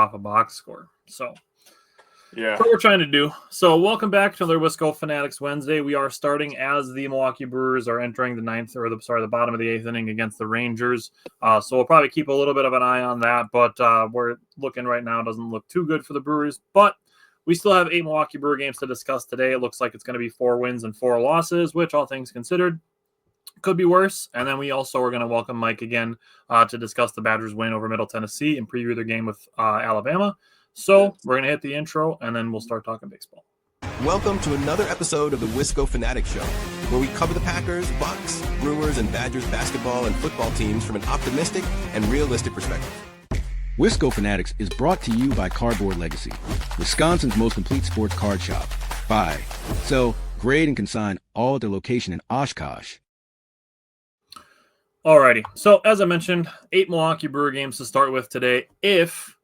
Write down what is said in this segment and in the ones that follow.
off a box score. So Yeah. that's what we're trying to do. So welcome back to another Wisco Fanatics Wednesday. We are starting as the Milwaukee Brewers are entering the bottom of the eighth inning against the Rangers. So we'll probably keep a little bit of an eye on that, but we're looking right now. It doesn't look too good for the Brewers, but we still have 8 Milwaukee Brewer games to discuss today. It looks like it's going to be 4 wins and 4 losses, which all things considered could be worse. And then we also are going to welcome Mike again to discuss the Badgers win over Middle Tennessee and preview their game with Alabama. So we're going to hit the intro, and then we'll start talking baseball. Welcome to another episode of the Wisco Fanatics Show, where we cover the Packers, Bucks, Brewers, and Badgers basketball and football teams from an optimistic and realistic perspective. Wisco Fanatics is brought to you by Cardboard Legacy, Wisconsin's most complete sports card shop. Buy, sell, grade, and consign all at their location in Oshkosh. Alrighty, so as I mentioned, 8 Milwaukee Brewer games to start with today. If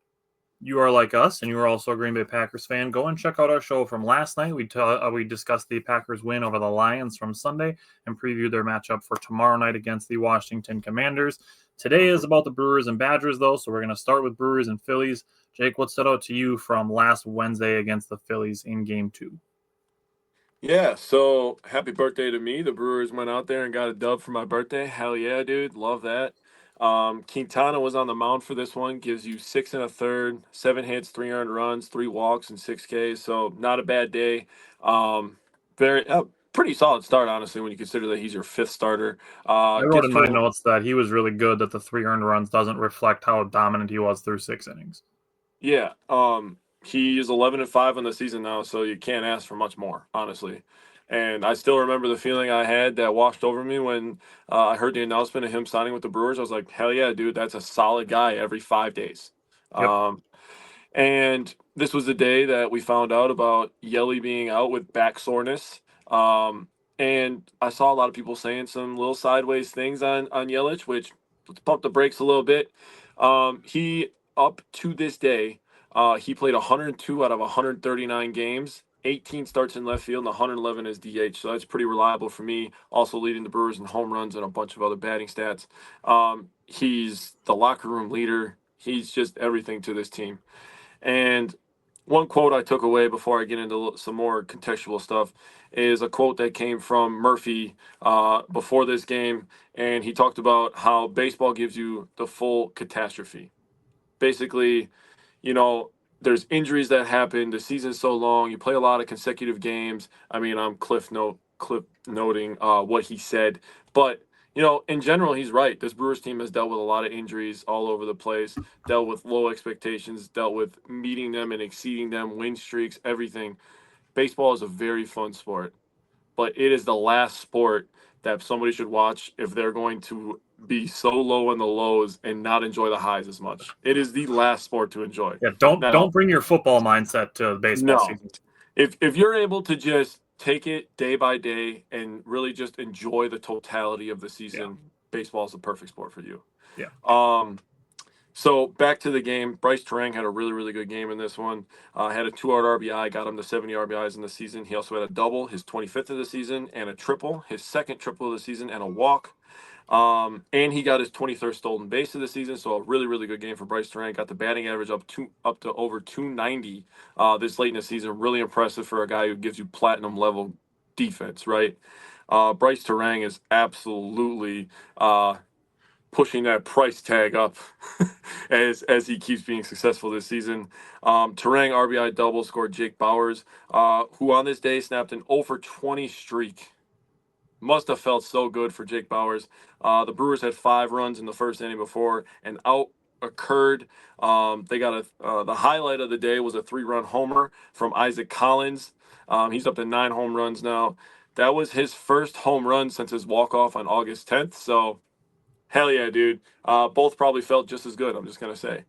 you are like us and you are also a Green Bay Packers fan, go and check out our show from last night. We discussed the Packers win over the Lions from Sunday and previewed their matchup for tomorrow night against the Washington Commanders. Today is about the Brewers and Badgers, though, so we're going to start with Brewers and Phillies. Jake, what stood out to you from last Wednesday against the Phillies in Game 2? Yeah, so happy birthday to me. The Brewers went out there and got a dub for my birthday. Hell yeah, dude. Love that. Quintana was on the mound for this one. Gives you 6 1/3, 7 hits, 3 earned runs, 3 walks, and 6 Ks. So not a bad day. Pretty solid start, honestly, when you consider that he's your 5th starter. I wrote in my notes that he was really good, that the 3 earned runs doesn't reflect how dominant he was through 6 innings. Yeah, he is 11-5 on the season now, so you can't ask for much more, honestly. And I still remember the feeling I had that washed over me when I heard the announcement of him signing with the Brewers. I was like, hell yeah, dude, that's a solid guy every 5 days. Yep. And this was the day that we found out about Yelly being out with back soreness. And I saw a lot of people saying some little sideways things on Yelich, which, let's pump the brakes a little bit. He, up to this day, he played 102 out of 139 games, 18 starts in left field, and 111 as DH. So that's pretty reliable for me. Also leading the Brewers in home runs and a bunch of other batting stats. He's the locker room leader. He's just everything to this team. And one quote I took away before I get into some more contextual stuff is a quote that came from Murphy before this game. And he talked about how baseball gives you the full catastrophe. Basically, you know, there's injuries that happen. The season's so long. You play a lot of consecutive games. I mean, I'm cliff noting what he said. But, you know, in general, he's right. This Brewers team has dealt with a lot of injuries all over the place, dealt with low expectations, dealt with meeting them and exceeding them, win streaks, everything. Baseball is a very fun sport, but it is the last sport that somebody should watch if they're going to be so low on the lows and not enjoy the highs as much. It is the last sport to enjoy. Yeah, don't bring your football mindset to baseball season. If you're able to just take it day by day and really just enjoy the totality of the season, baseball is the perfect sport for you. Yeah. So back to the game. Bryce Terang had a really, really good game in this one. Had a 2-out RBI, got him to 70 RBIs in the season. He also had a double, his 25th of the season, and a triple, his second triple of the season, and a walk. And he got his 23rd stolen base of the season, so a really, really good game for Bryce Terang. Got the batting average up to over 290 this late in the season. Really impressive for a guy who gives you platinum level defense, right? Bryce Terang is absolutely pushing that price tag up as he keeps being successful this season. Terang RBI double scored Jake Bauers, who on this day snapped an 0-for-20 streak. Must have felt so good for Jake Bauers. The Brewers had 5 runs in the first inning before an out occurred. They got the highlight of the day was a 3-run homer from Isaac Collins. He's up to 9 home runs now. That was his first home run since his walk-off on August 10th. So, hell yeah, dude. Both probably felt just as good, I'm just going to say.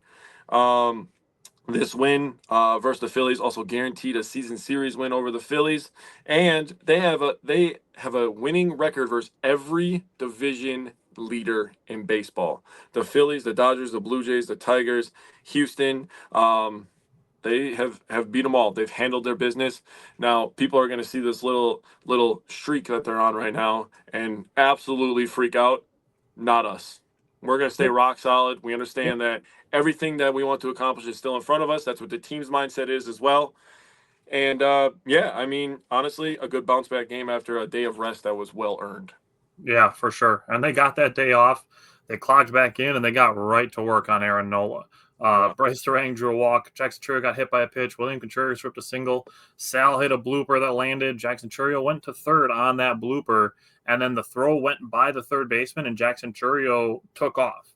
This win versus the Phillies also guaranteed a season series win over the Phillies, and they have a winning record versus every division leader in baseball. The Phillies, the Dodgers, the Blue Jays, the Tigers, Houston. They have beat them all. They've handled their business. Now people are going to see this little streak that they're on right now and absolutely freak out. Not us. We're going to stay rock solid. We understand that everything that we want to accomplish is still in front of us. That's what the team's mindset is as well. And, I mean, honestly, a good bounce-back game after a day of rest that was well-earned. Yeah, for sure. And they got that day off. They clocked back in, and they got right to work on Aaron Nola. Bryce Terang drew a walk. Jackson Churio got hit by a pitch. William Contreras ripped a single. Sal hit a blooper that landed. Jackson Churio went to third on that blooper, and then the throw went by the third baseman, and Jackson Churio took off.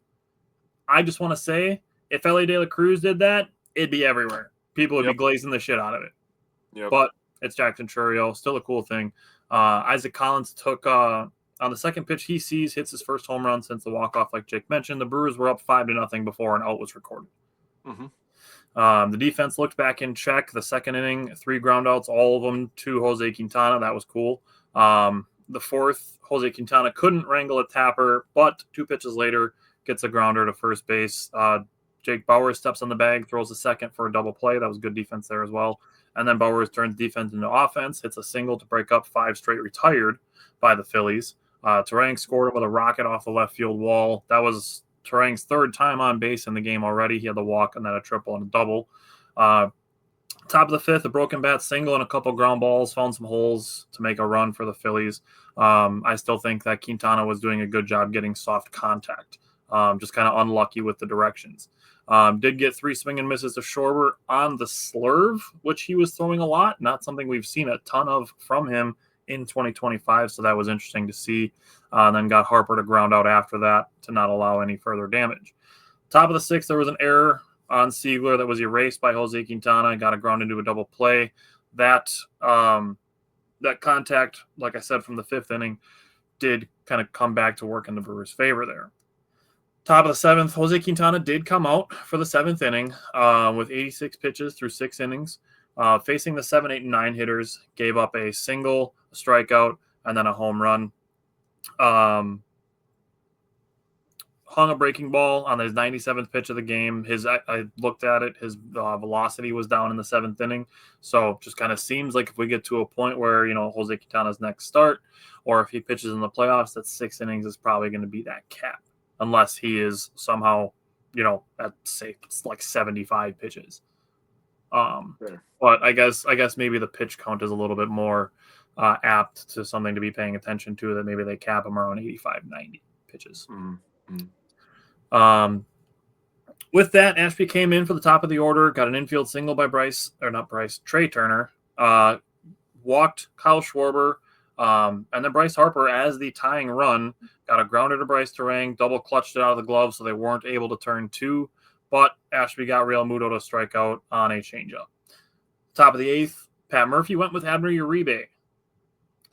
I just want to say, if Ellie De La Cruz did that, it'd be everywhere. People would be glazing the shit out of it. Yep. But it's Jackson Churio. Still a cool thing. Isaac Collins took on the second pitch he sees, hits his first home run since the walk-off, like Jake mentioned. The Brewers were up 5-0 before an out was recorded. Mm-hmm. The defense looked back in check. The second inning, 3 ground outs, all of them to Jose Quintana. That was cool. The fourth, Jose Quintana couldn't wrangle a tapper, but 2 pitches later gets a grounder to first base. Jake Bowers steps on the bag, throws a second for a double play. That was good defense there as well. And then Bowers turns defense into offense, hits a single to break up 5 straight retired by the Phillies. Terang scored with a rocket off the left field wall. That was Terang's 3rd time on base in the game already. He had the walk and then a triple and a double. Top of the 5th, a broken bat single and a couple ground balls, found some holes to make a run for the Phillies. I still think that Quintana was doing a good job getting soft contact. Just kind of unlucky with the directions. Did get 3 swing and misses to Schwarber on the slurve, which he was throwing a lot. Not something we've seen a ton of from him in 2025, so that was interesting to see. And then got Harper to ground out after that to not allow any further damage. Top of the 6th, there was an error on Siegler that was erased by Jose Quintana. Got a ground into a double play. That contact, like I said, from the 5th inning, did kind of come back to work in the Brewers' favor there. Top of the 7th, Jose Quintana did come out for the 7th inning with 86 pitches through 6 innings. Facing the 7, 8, and 9 hitters, gave up a single, a strikeout, and then a home run. Hung a breaking ball on his 97th pitch of the game. I looked at it. His velocity was down in the 7th inning. So just kind of seems like if we get to a point where, Jose Quintana's next start, or if he pitches in the playoffs, that 6 innings is probably going to be that cap. Unless he is somehow, at say it's like 75 pitches. But I guess maybe the pitch count is a little bit more apt to something to be paying attention to, that maybe they cap him around 85, 90 pitches. Mm-hmm. With that, Ashby came in for the top of the order, got an infield single by Trey Turner, walked Kyle Schwarber, and then Bryce Harper, as the tying run, got a grounder to Bryce Terang, double clutched it out of the glove, so they weren't able to turn 2. But Ashby got Real Muto to strike out on a changeup. Top of the 8th, Pat Murphy went with Abner Uribe,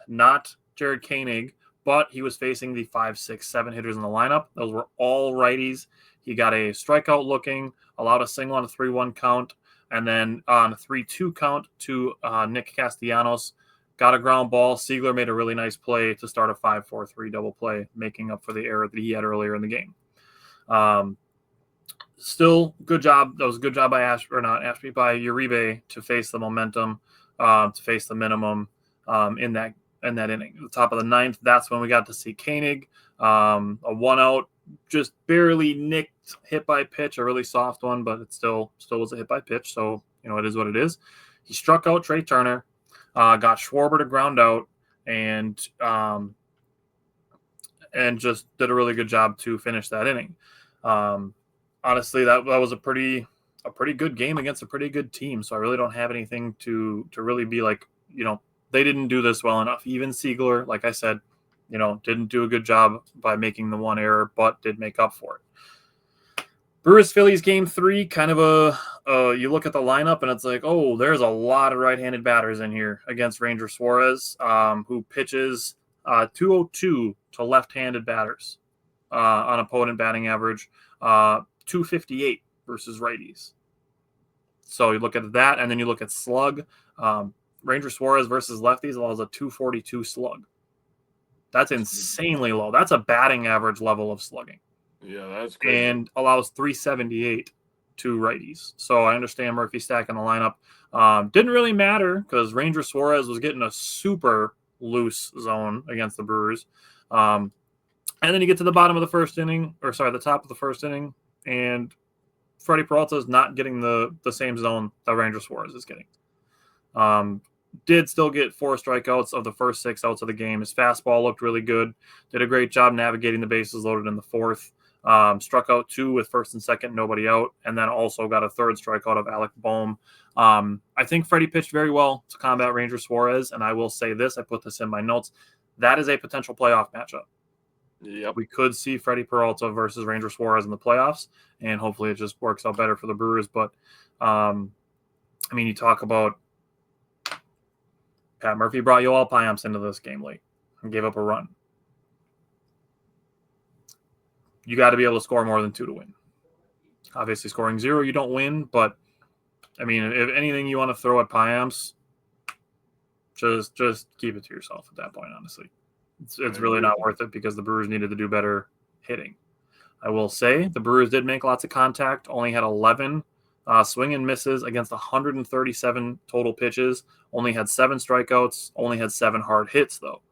not Jared Koenig, but he was facing the 5, 6, 7 hitters in the lineup. Those were all righties. He got a strikeout looking, allowed a single on a 3-1 count, and then on a 3-2 count to Nick Castellanos. Got a ground ball. Siegler made a really nice play to start a 5-4-3 double play, making up for the error that he had earlier in the game. Still good job. That was a good job by by Uribe to face the momentum, to face the minimum in that inning. At the top of the 9th, that's when we got to see Koenig, a 1-out, just barely nicked hit by pitch, a really soft one, but it still was a hit by pitch. So it is what it is. He struck out Trey Turner. Got Schwarber to ground out, and just did a really good job to finish that inning. Honestly, that was a pretty good game against a pretty good team. So I really don't have anything to really be like, they didn't do this well enough. Even Siegler, like I said, didn't do a good job by making the one error, but did make up for it. Brewers-Phillies game 3, kind of you look at the lineup and it's like, oh, there's a lot of right-handed batters in here against Ranger Suarez, who pitches 202 to left-handed batters on opponent batting average, 258 versus righties. So you look at that, and then you look at slug. Ranger Suarez versus lefties allows a 242 slug. That's insanely low. That's a batting average level of slugging. Yeah, that's great. And allows 378 to righties. So I understand Murphy stacking the lineup. Didn't really matter because Ranger Suarez was getting a super loose zone against the Brewers. And then you get to the bottom of the first inning, the top of the first inning, and Freddie Peralta is not getting the same zone that Ranger Suarez is getting. Did still get 4 strikeouts of the first 6 outs of the game. His fastball looked really good. Did a great job navigating the bases loaded in the 4th. Struck out 2 with first and second, nobody out, and then also got a 3rd strikeout of Alec Boehm. I think Freddie pitched very well to combat Ranger Suarez, and I will say this, I put this in my notes, that is a potential playoff matchup. Yep. We could see Freddie Peralta versus Ranger Suarez in the playoffs, and hopefully it just works out better for the Brewers. But, you talk about Pat Murphy brought Yoel Payamps into this game late and gave up a run. You got to be able to score more than 2 to win. Obviously, scoring 0, you don't win. But, if anything you want to throw at Payamps, just keep it to yourself at that point, honestly. It's really not worth it because the Brewers needed to do better hitting. I will say the Brewers did make lots of contact, only had 11 swing and misses against 137 total pitches, only had 7 strikeouts, only had 7 hard hits, though.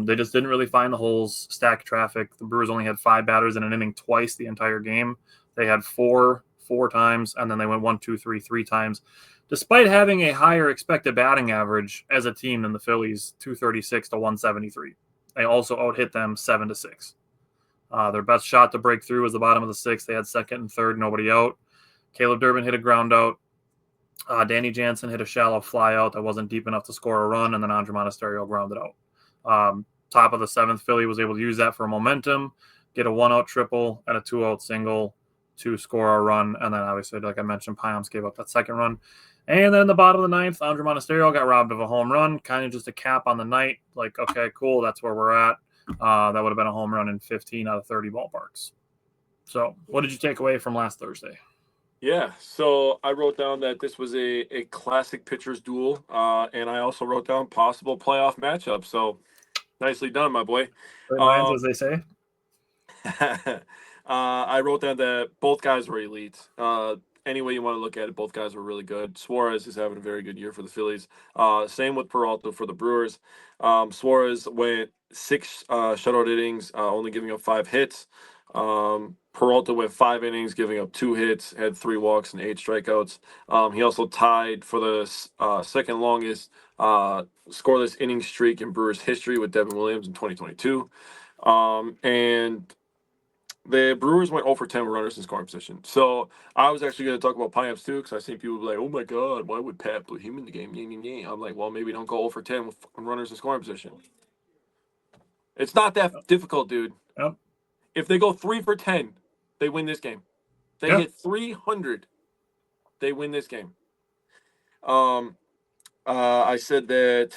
They just didn't really find the holes, stack traffic. The Brewers only had 5 batters in an inning twice the entire game. They had 4 times, and then they went 1, 2, 3 times. Despite having a higher expected batting average as a team than the Phillies, 236 to 173. They also out-hit them 7-6. Their best shot to break through was the bottom of the 6th. They had 2nd and 3rd, nobody out. Caleb Durbin hit a ground out. Danny Jansen hit a shallow fly out that wasn't deep enough to score a run, and then Andre Monasterio grounded out. Top of the 7th, Philly was able to use that for momentum, get a 1-out triple and a 2-out single to score a run, and then obviously, like I mentioned, Payamps gave up that 2nd run. And then the bottom of the 9th, Andre Monasterio got robbed of a home run, kind of just a cap on the night. Like, okay, cool, that's where we're at. That would have been a home run in 15 out of 30 ballparks. So what did you take away from last Thursday? Yeah, so I wrote down that this was a classic pitcher's duel, and I also wrote down possible playoff matchup. So nicely done, my boy. Great minds, as they say. I wrote down that both guys were elite. Any way you want to look at it, both guys were really good. Suarez is having a very good year for the Phillies. Same with Peralta for the Brewers. Suarez went 6 shutout innings, only giving up 5 hits. Peralta went 5 innings, giving up 2 hits, had 3 walks and 8 strikeouts. He also tied for the second longest scoreless inning streak in Brewers history with Devin Williams in 2022. And the Brewers went 0 for 10 with runners in scoring position. So I was actually going to talk about Payamps too, because I've seen people be like, oh my God, why would Pat put him in the game? I'm like, well, maybe don't go 0 for 10 with runners in scoring position. It's not that difficult, dude. Yep. If they go 3 for 10, they win this game. They hit 300, they win this game. I said that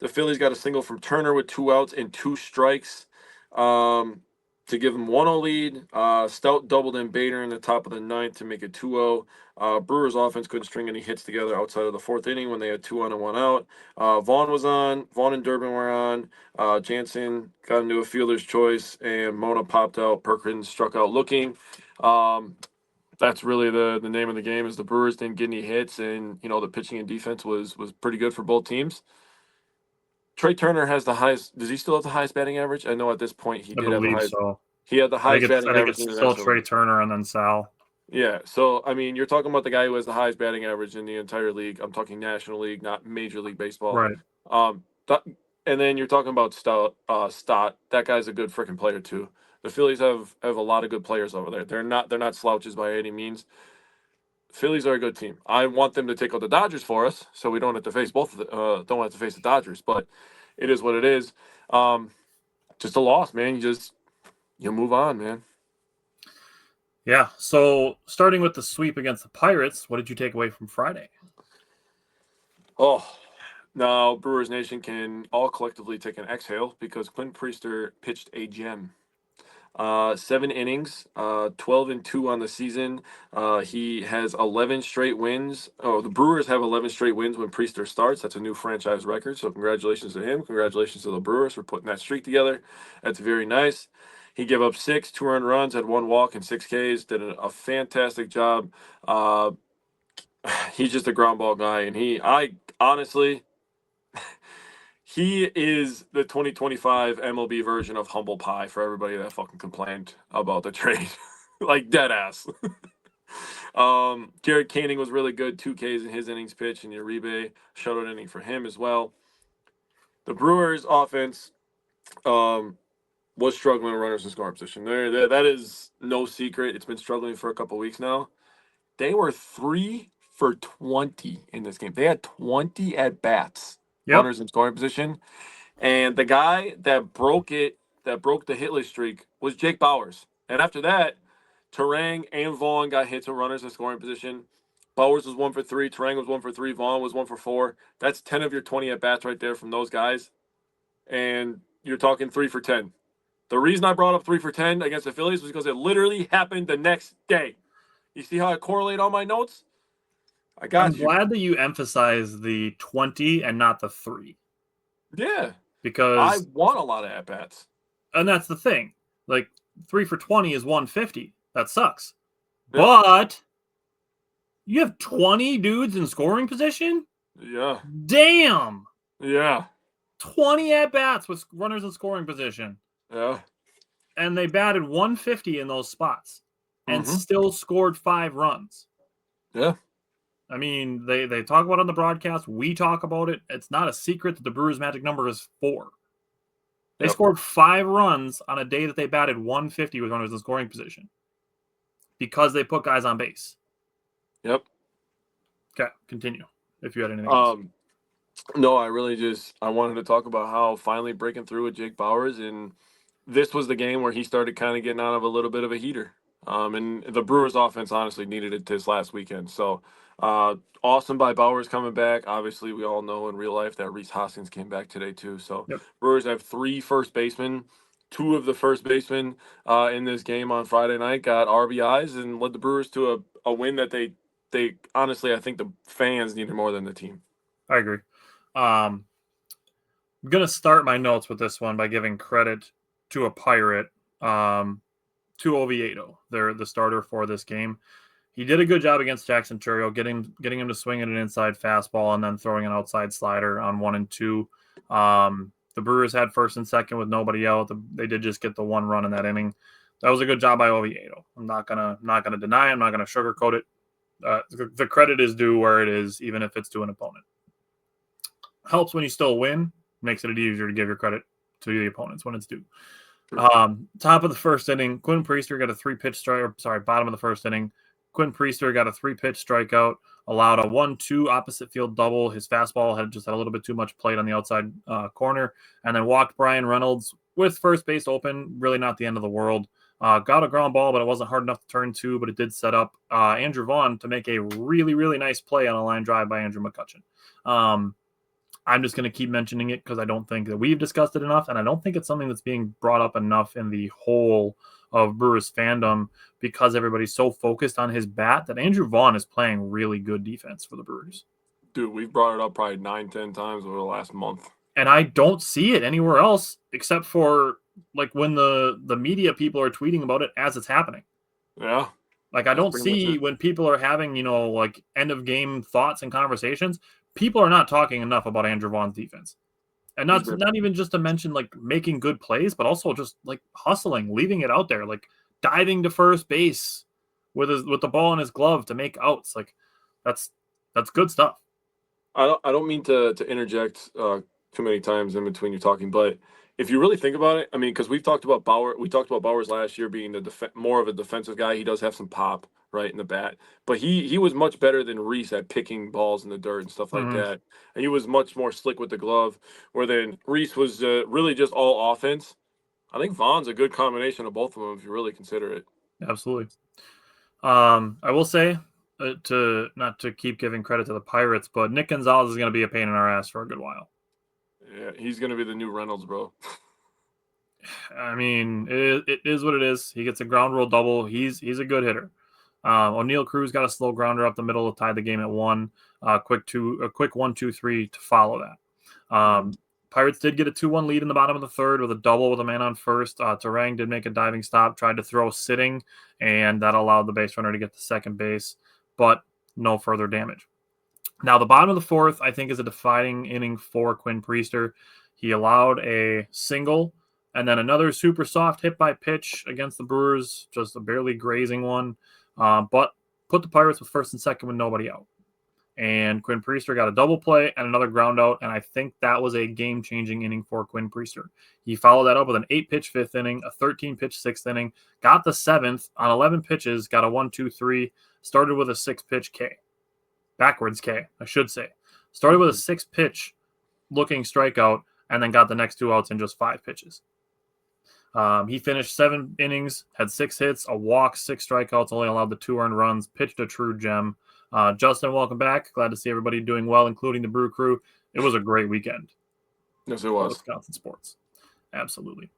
the Phillies got a single from Turner with 2 outs and 2 strikes to give them 1-0 lead. Stout doubled in Bader in the top of the 9th to make it 2-0. Brewers offense couldn't string any hits together outside of the 4th inning when they had 2 on and 1 out. Vaughn was on. Vaughn and Durbin were on. Jansen got into a fielder's choice, and Mona popped out. Perkins struck out looking. That's really the name of the game, is the Brewers didn't get any hits, and the pitching and defense was pretty good for both teams. Trey Turner has the highest. Does he still have the highest batting average? I know at this point he did have the highest. So. He had the highest batting average. I think it's still Trey Turner and then Sal. Yeah, so you're talking about the guy who has the highest batting average in the entire league. I'm talking National League, not Major League Baseball. Right. And then you're talking about Stott. That guy's a good freaking player too. The Phillies have a lot of good players over there. They're not slouches by any means. Phillies are a good team. I want them to take out the Dodgers for us, so we don't have to face don't have to face the Dodgers. But it is what it is. Just a loss, man. You move on, man. Yeah. So starting with the sweep against the Pirates, what did you take away from Friday? Oh, now Brewers Nation can all collectively take an exhale because Clint Priester pitched a gem. 7 innings, 12-2 on the season. He has 11 straight wins. Oh, the Brewers have 11 straight wins when Priester starts. That's a new franchise record. So congratulations to him. Congratulations to the Brewers for putting that streak together. That's very nice. He gave up 6 2-run runs, had 1 walk and 6 Ks. Did a fantastic job. He's just a ground ball guy, and I honestly, He is the 2025 MLB version of humble pie for everybody that fucking complained about the trade. Like, dead ass. Garrett Koenig was really good, 2 Ks in his innings pitch, and Uribe shutout inning for him as well. The Brewers offense was struggling with runners in scoring position. That is no secret. It's been struggling for a couple weeks now. They were 3 for 20 in this game. They had 20 at bats, runners in scoring position. And the guy that broke the hitless streak was Jake Bauers. And after that, Terang and Vaughn got hits with runners in scoring position. Bauers was 1 for 3. Terang was 1 for 3. Vaughn was 1 for 4. That's 10 of your 20 at bats right there from those guys. And you're talking 3 for 10. The reason I brought up 3 for 10 against the Phillies was because it literally happened the next day. You see how I correlate all my notes? I'm glad that you emphasize the 20 and not the 3. Yeah. Because I want a lot of at-bats. And that's the thing. Like, 3 for 20 is 150. That sucks. Yeah. But you have 20 dudes in scoring position? Yeah. Damn. Yeah. 20 at-bats with runners in scoring position. Yeah. And they batted 150 in those spots and still scored 5 runs. Yeah. I mean, they talk about it on the broadcast. We talk about it. It's not a secret that the Brewers' magic number is 4. They scored 5 runs on a day that they batted 150 with runners in scoring position because they put guys on base. Yep. Okay, continue if you had anything else. No, I wanted to talk about how finally breaking through with Jake Bauers, and this was the game where he started kind of getting out of a little bit of a heater. And the Brewers offense honestly needed it this last weekend. So awesome by Bauers coming back. Obviously, we all know in real life that Rhys Hoskins came back today too. So Brewers have 3 first basemen. 2 of the first basemen in this game on Friday night got RBIs and led the Brewers to a win that they honestly, I think the fans needed more than the team. I agree. I'm going to start my notes with this one by giving credit to a Pirate, to Oviedo. They're the starter for this game. He did a good job against Jackson Churio, getting him to swing at an inside fastball and then throwing an outside slider on 1 and 2. The Brewers had first and second with nobody out. They did just get the 1 run in that inning. That was a good job by Oviedo. I'm not gonna deny. I'm not gonna sugarcoat it. The credit is due where it is, even if it's to an opponent. Helps when you still win. Makes it easier to give your credit to the opponents when it's due. Top of the first inning, Quinn Priester got a 3-pitch strike. Bottom of the first inning, Quinn Priester got a 3-pitch strikeout, allowed a 1-2 opposite field double. His fastball had a little bit too much plate on the outside corner, and then walked Brian Reynolds with first base open. Really not the end of the world. Got a ground ball, but it wasn't hard enough to turn 2, but it did set up Andrew Vaughn to make a really, really nice play on a line drive by Andrew McCutchen. I'm just going to keep mentioning it because I don't think that we've discussed it enough, and I don't think it's something that's being brought up enough in the whole of Brewers fandom because everybody's so focused on his bat that Andrew Vaughn is playing really good defense for the Brewers. Dude, we've brought it up probably 9-10 times over the last month. And I don't see it anywhere else except for like when the media people are tweeting about it as it's happening. Yeah. Like I don't see when people are having, like end of game thoughts and conversations, people are not talking enough about Andrew Vaughn's defense. And not even just to mention like making good plays, but also just like hustling, leaving it out there, like diving to first base with the ball in his glove to make outs. Like that's good stuff. I don't mean to interject too many times in between you talking, but if you really think about it, I mean, because we talked about Bauers last year being more of a defensive guy. He does have some pop right in the bat, but he was much better than Rhys at picking balls in the dirt and stuff like that. And he was much more slick with the glove, where then Rhys was really just all offense. I think Vaughn's a good combination of both of them if you really consider it. Absolutely. I will say to not to keep giving credit to the Pirates, but Nick Gonzalez is going to be a pain in our ass for a good while. Yeah, he's going to be the new Reynolds, bro. I mean, it is what it is. He gets a ground rule double. He's a good hitter. O'Neal Cruz got a slow grounder up the middle to tie the game at 1. A quick 1-2-3 to follow that. Pirates did get a 2-1 lead in the bottom of the third with a double with a man on first. Terang did make a diving stop, tried to throw sitting, and that allowed the base runner to get to second base, but no further damage. Now, the bottom of the fourth, I think, is a defining inning for Quinn Priester. He allowed a single and then another super soft hit by pitch against the Brewers, just a barely grazing one, but put the Pirates with first and second with nobody out. And Quinn Priester got a double play and another ground out, and I think that was a game-changing inning for Quinn Priester. He followed that up with an 8-pitch fifth inning, a 13-pitch sixth inning, got the seventh on 11 pitches, got a 1-2-3, started with a 6-pitch K. Backwards K, I should say. Started with a 6-pitch looking strikeout, and then got the next 2 outs in just 5 pitches. He finished 7 innings, had 6 hits, a walk, 6 strikeouts, only allowed the 2 earned runs, pitched a true gem. Justin, welcome back. Glad to see everybody doing well, including the Brew Crew. It was a great weekend. Yes, it was. Wisconsin sports. Absolutely.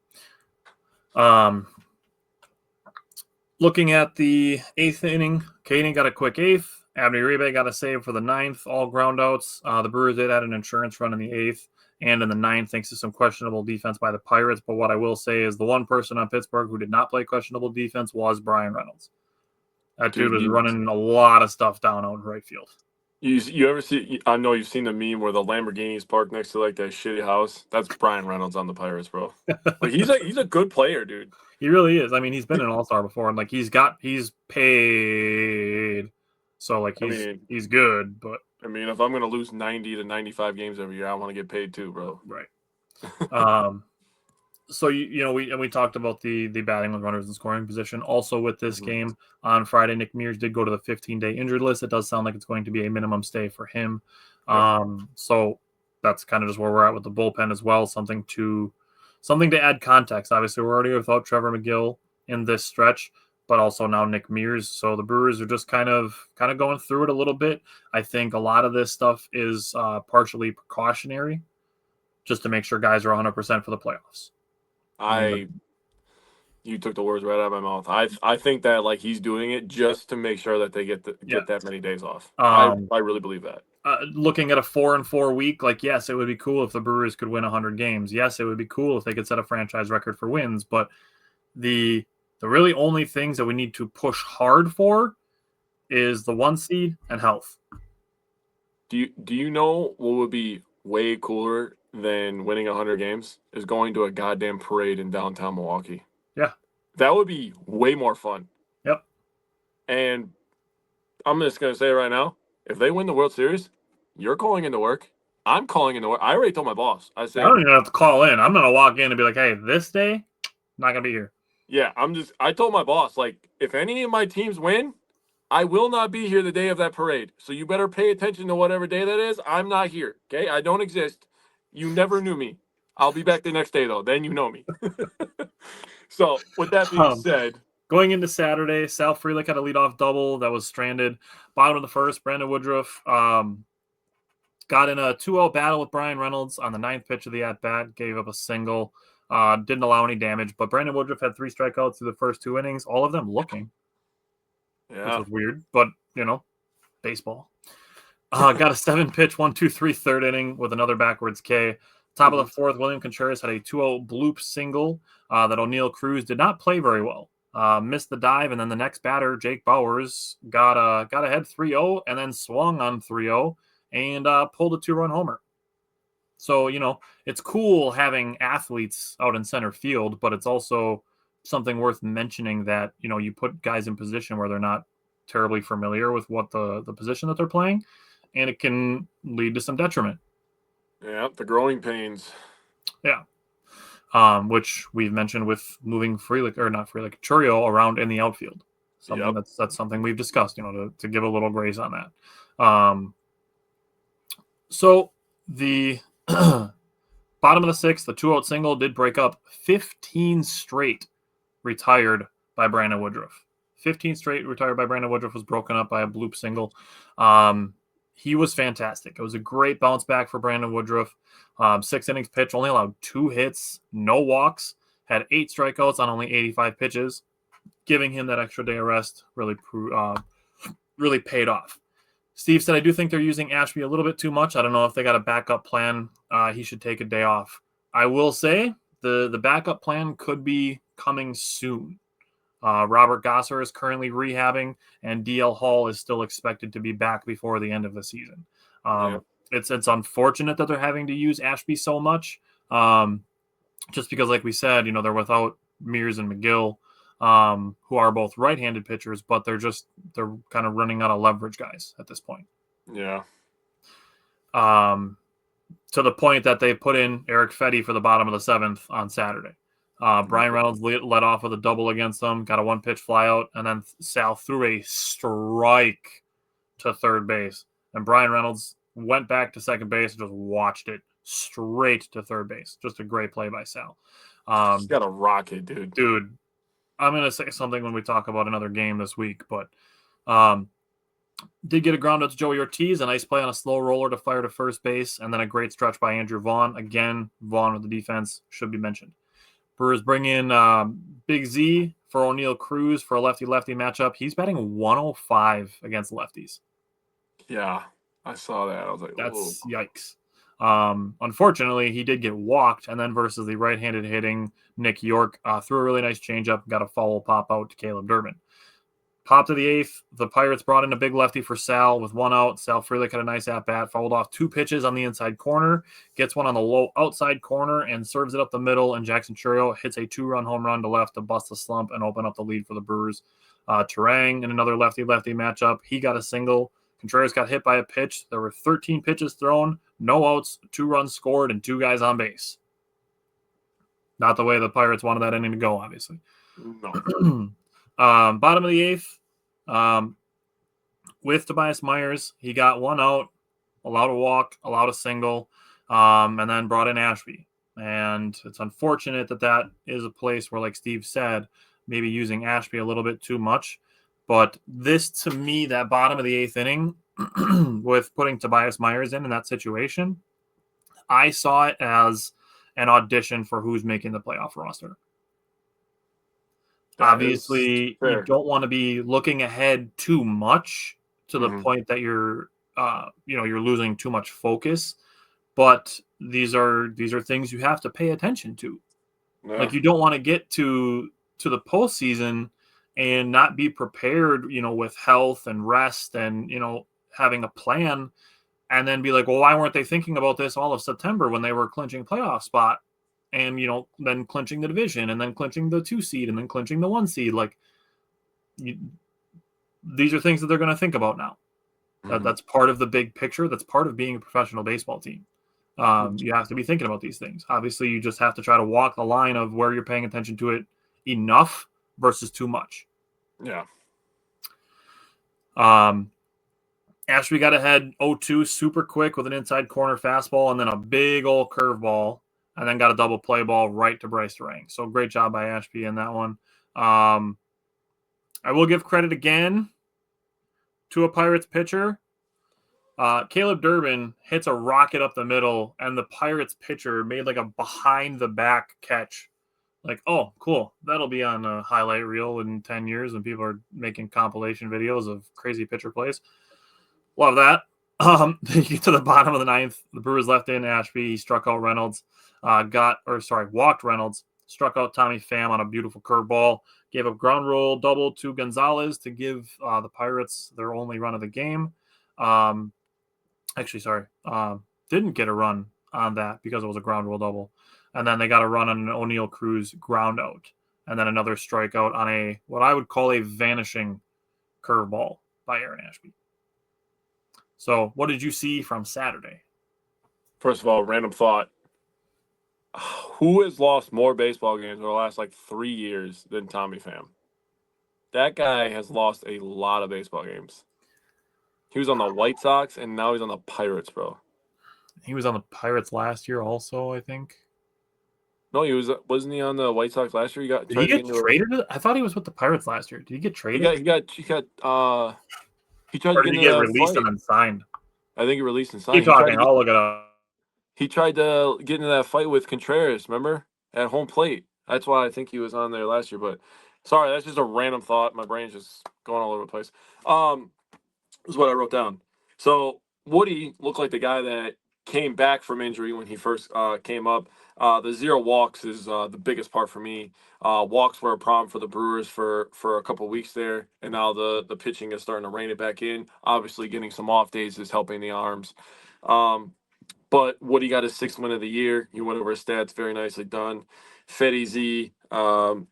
Looking at the 8th inning, Caden got a quick 8th. Abney Uribe got a save for the 9th, all ground outs. The Brewers did add an insurance run in the 8th and in the 9th, thanks to some questionable defense by the Pirates. But what I will say is the one person on Pittsburgh who did not play questionable defense was Brian Reynolds. That dude was running a lot of stuff down out in right field. You ever see? I know you've seen the meme where the Lamborghini is parked next to like that shitty house. That's Brian Reynolds on the Pirates, bro. Like he's a good player, dude. He really is. I mean, he's been an all-star before, and like he's paid, so like he's good. But I mean, if I'm gonna lose 90 to 95 games every year, I want to get paid too, bro. Right. So we talked about the batting with runners in scoring position. Also with this game on Friday, Nick Mears did go to the 15-day injured list. It does sound like it's going to be a minimum stay for him. So that's kind of just where we're at with the bullpen as well. Something to add context. Obviously, we're already without Trevor McGill in this stretch, but also now Nick Mears. So the Brewers are just kind of going through it a little bit. I think a lot of this stuff is partially precautionary, just to make sure guys are 100% for the playoffs. You took the words right out of my mouth. I think that like he's doing it just to make sure that they get that many days off. I really believe that. Looking at a 4-4 week, like yes, it would be cool if the Brewers could win 100 games. Yes, it would be cool if they could set a franchise record for wins. But the really only things that we need to push hard for is the 1 seed and health. Do you know what would be way cooler than winning 100 games is going to a goddamn parade in downtown Milwaukee? Yeah. That would be way more fun. Yep. And I'm just going to say right now, if they win the World Series, you're calling into work. I'm calling into work. I already told my boss. I said, I don't even have to call in. I'm going to walk in and be like, hey, this day, not going to be here. Yeah, I told my boss, like, if any of my teams win, I will not be here the day of that parade. So you better pay attention to whatever day that is. I'm not here. Okay? I don't exist. You never knew me. I'll be back the next day, though. Then you know me. So, with that being said. Going into Saturday, Sal Frelick had a leadoff double that was stranded. Bottom of the first, Brandon Woodruff got in a 2-0 battle with Brian Reynolds on the 9th pitch of the at-bat, gave up a single, didn't allow any damage. But Brandon Woodruff had 3 strikeouts through the first 2 innings, all of them looking. Yeah. Which was weird, but, baseball. Got a 7-pitch, 1-2-3 third inning with another backwards K. Top of the fourth, William Contreras had a 2-0 bloop single that O'Neill Cruz did not play very well. Missed the dive, and then the next batter, Jake Bowers, got ahead 3-0 and then swung on 3-0 and pulled a 2-run homer. So, it's cool having athletes out in center field, but it's also something worth mentioning that, you put guys in position where they're not terribly familiar with what the position that they're playing, and it can lead to some detriment. Yeah, the growing pains. Yeah. Which we've mentioned with moving Churio around in the outfield. That's something we've discussed, to give a little grace on that. So the bottom of the 6th, the 2-out single did break up 15 straight retired by Brandon Woodruff. 15 straight retired by Brandon Woodruff was broken up by a bloop single. He was fantastic. It was a great bounce back for Brandon Woodruff. 6 innings pitched, only allowed 2 hits, no walks, had 8 strikeouts on only 85 pitches. Giving him that extra day of rest really paid off. Steve said, I do think they're using Ashby a little bit too much. I don't know if they got a backup plan. He should take a day off. I will say the backup plan could be coming soon. Robert Gosser is currently rehabbing, and DL Hall is still expected to be back before the end of the season. It's unfortunate that they're having to use Ashby so much, just because, like we said, they're without Mears and McGill, who are both right-handed pitchers, but they're kind of running out of leverage guys at this point. Yeah. To the point that they put in Eric Fetty for the bottom of the 7th on Saturday. Brian Reynolds led off with a double against them, got a 1-pitch flyout, and then Sal threw a strike to third base. And Brian Reynolds went back to second base and just watched it straight to third base. Just a great play by Sal. He's got a rocket, dude. Dude, I'm going to say something when we talk about another game this week, but did get a ground out to Joey Ortiz, a nice play on a slow roller to fire to first base, and then a great stretch by Andrew Vaughn. Again, Vaughn with the defense should be mentioned. Brewers bring in Big Z for O'Neal Cruz for a lefty-lefty matchup. He's batting 105 against lefties. Yeah, I saw that. I was like, that's yikes. Unfortunately, he did get walked, and then versus the right-handed hitting Nick York, threw a really nice changeup, got a foul pop out to Caleb Durbin. Pop to the 8th, the Pirates brought in a big lefty for Sal with 1 out. Sal Frelick had a nice at-bat, fouled off 2 pitches on the inside corner, gets one on the low outside corner, and serves it up the middle, and Jackson Churio hits a 2-run home run to left to bust the slump and open up the lead for the Brewers. Turang in another lefty-lefty matchup, he got a single. Contreras got hit by a pitch. There were 13 pitches thrown, no outs, 2 runs scored, and 2 guys on base. Not the way the Pirates wanted that inning to go, obviously. No. Bottom of the 8th, with Tobias Myers, he got 1 out, allowed a walk, allowed a single, and then brought in Ashby. And it's unfortunate that is a place where, like Steve said, maybe using Ashby a little bit too much. But this, to me, that bottom of the 8th inning, with putting Tobias Myers in that situation, I saw it as an audition for who's making the playoff roster. Obviously, you don't want to be looking ahead too much to the point that you're losing too much focus. But these are things you have to pay attention to. Yeah. Like, you don't want to get to the postseason and not be prepared, with health and rest and, having a plan, and then be like, well, why weren't they thinking about this all of September when they were clinching playoff spot and, then clinching the division and then clinching the 2 seed and then clinching the 1 seed? Like, these are things that they're going to think about now. That's part of the big picture. That's part of being a professional baseball team. You have to be thinking about these things. Obviously, you just have to try to walk the line of where you're paying attention to it enough versus too much. Yeah. Ashby got ahead 0-2 super quick with an inside corner fastball and then a big old curveball, and then got a double play ball right to Bryce Turang. So great job by Ashby in that one. I will give credit again to a Pirates pitcher. Caleb Durbin hits a rocket up the middle, and the Pirates pitcher made like a behind-the-back catch. Like, oh, cool. That'll be on a highlight reel in 10 years when people are making compilation videos of crazy pitcher plays. Love that. You get to the bottom of the 9th. The Brewers left in Ashby. He struck out Reynolds. Walked Reynolds. Struck out Tommy Pham on a beautiful curveball. Gave up ground roll double to Gonzalez to give the Pirates their only run of the game. Didn't get a run on that because it was a ground roll double. And then they got a run on an O'Neal Cruz ground out. And then another strikeout on what I would call a vanishing curveball by Aaron Ashby. So what did you see from Saturday? First of all, random thought. Who has lost more baseball games in the last 3 years than Tommy Pham? That guy has lost a lot of baseball games. He was on the White Sox, and now he's on the Pirates, bro. He was on the Pirates last year also, I think. No, wasn't he on the White Sox last year? Did he get traded? I thought he was with the Pirates last year. Did he get traded? He tried to get released and then signed. I think he released and signed. Keep talking. I'll look it up. He tried to get into that fight with Contreras, remember? At home plate. That's why I think he was on there last year. But sorry, that's just a random thought. My brain's just going all over the place. This is what I wrote down. So Woody looked like the guy that came back from injury when he first came up. The 0 walks is the biggest part for me. Walks were a problem for the Brewers for a couple of weeks there, and now the pitching is starting to rein it back in. Obviously, getting some off days is helping the arms. But Woody got his 6th win of the year. He went over his stats, very nicely done. Fetty Z,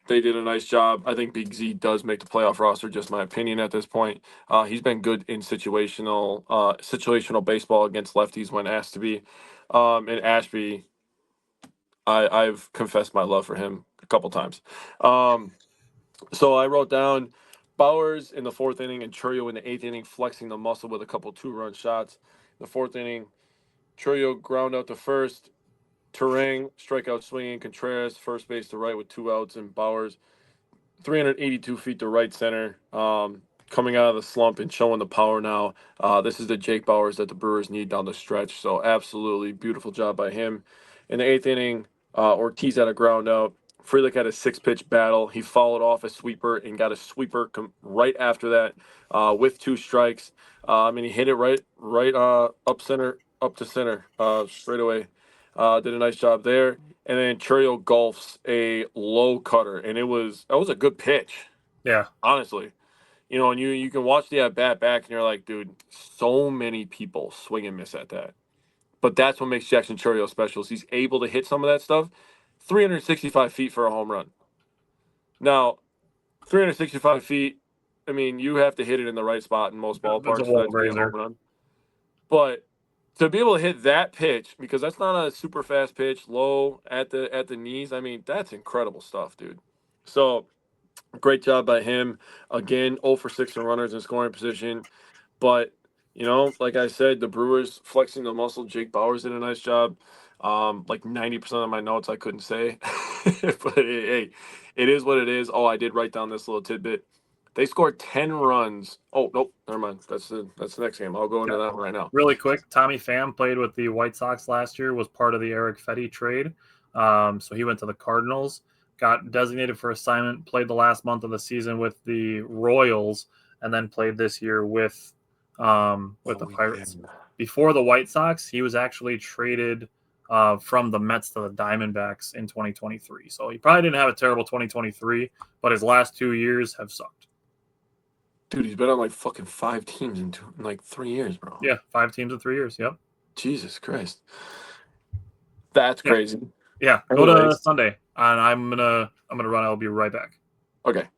they did a nice job. I think Big Z does make the playoff roster, just my opinion at this point. He's been good in situational baseball against lefties when asked to be. And Ashby, I've confessed my love for him a couple times. So I wrote down Bowers in the 4th inning and Churio in the 8th inning, flexing the muscle with a couple 2-run shots. In the 4th inning, Churio ground out to first. Terang, strikeout swinging. Contreras, first base to right with 2 outs. And Bowers, 382 feet to right center. Coming out of the slump and showing the power now. This is the Jake Bowers that the Brewers need down the stretch. So absolutely beautiful job by him. In the 8th inning, Ortiz had a ground out. Frelick had a 6-pitch battle. He followed off a sweeper and got a sweeper right after that with 2 strikes. And he hit it right up to center straight away. Did a nice job there. And then Churio golfs a low cutter, and that was a good pitch. Yeah, honestly, and you can watch the at bat back, and you're like, dude, so many people swing and miss at that. But that's what makes Jackson Churio special. Is he's able to hit some of that stuff, 365 feet for a home run. Now, 365 feet. I mean, you have to hit it in the right spot in most ballparks for that to be a home run. But to be able to hit that pitch, because that's not a super fast pitch, low at the knees, I mean, that's incredible stuff, dude. So, great job by him. Again, 0 for 6 in runners in scoring position. But, like I said, the Brewers flexing the muscle. Jake Bowers did a nice job. Like 90% of my notes I couldn't say. But, hey, it is what it is. Oh, I did write down this little tidbit. They scored 10 runs. Oh, nope, never mind. That's the next game. I'll go into that one right now. Really quick, Tommy Pham played with the White Sox last year, was part of the Eric Fetty trade. So he went to the Cardinals, got designated for assignment, played the last month of the season with the Royals, and then played this year with the Pirates. Yeah. Before the White Sox, he was actually traded from the Mets to the Diamondbacks in 2023. So he probably didn't have a terrible 2023, but his last 2 years have sucked. Dude, he's been on like fucking 5 teams in like 3 years, bro. Yeah, 5 teams in 3 years. Yep. Jesus Christ, that's crazy. Yeah, go to Sunday, and I'm gonna run. I'll be right back. Okay,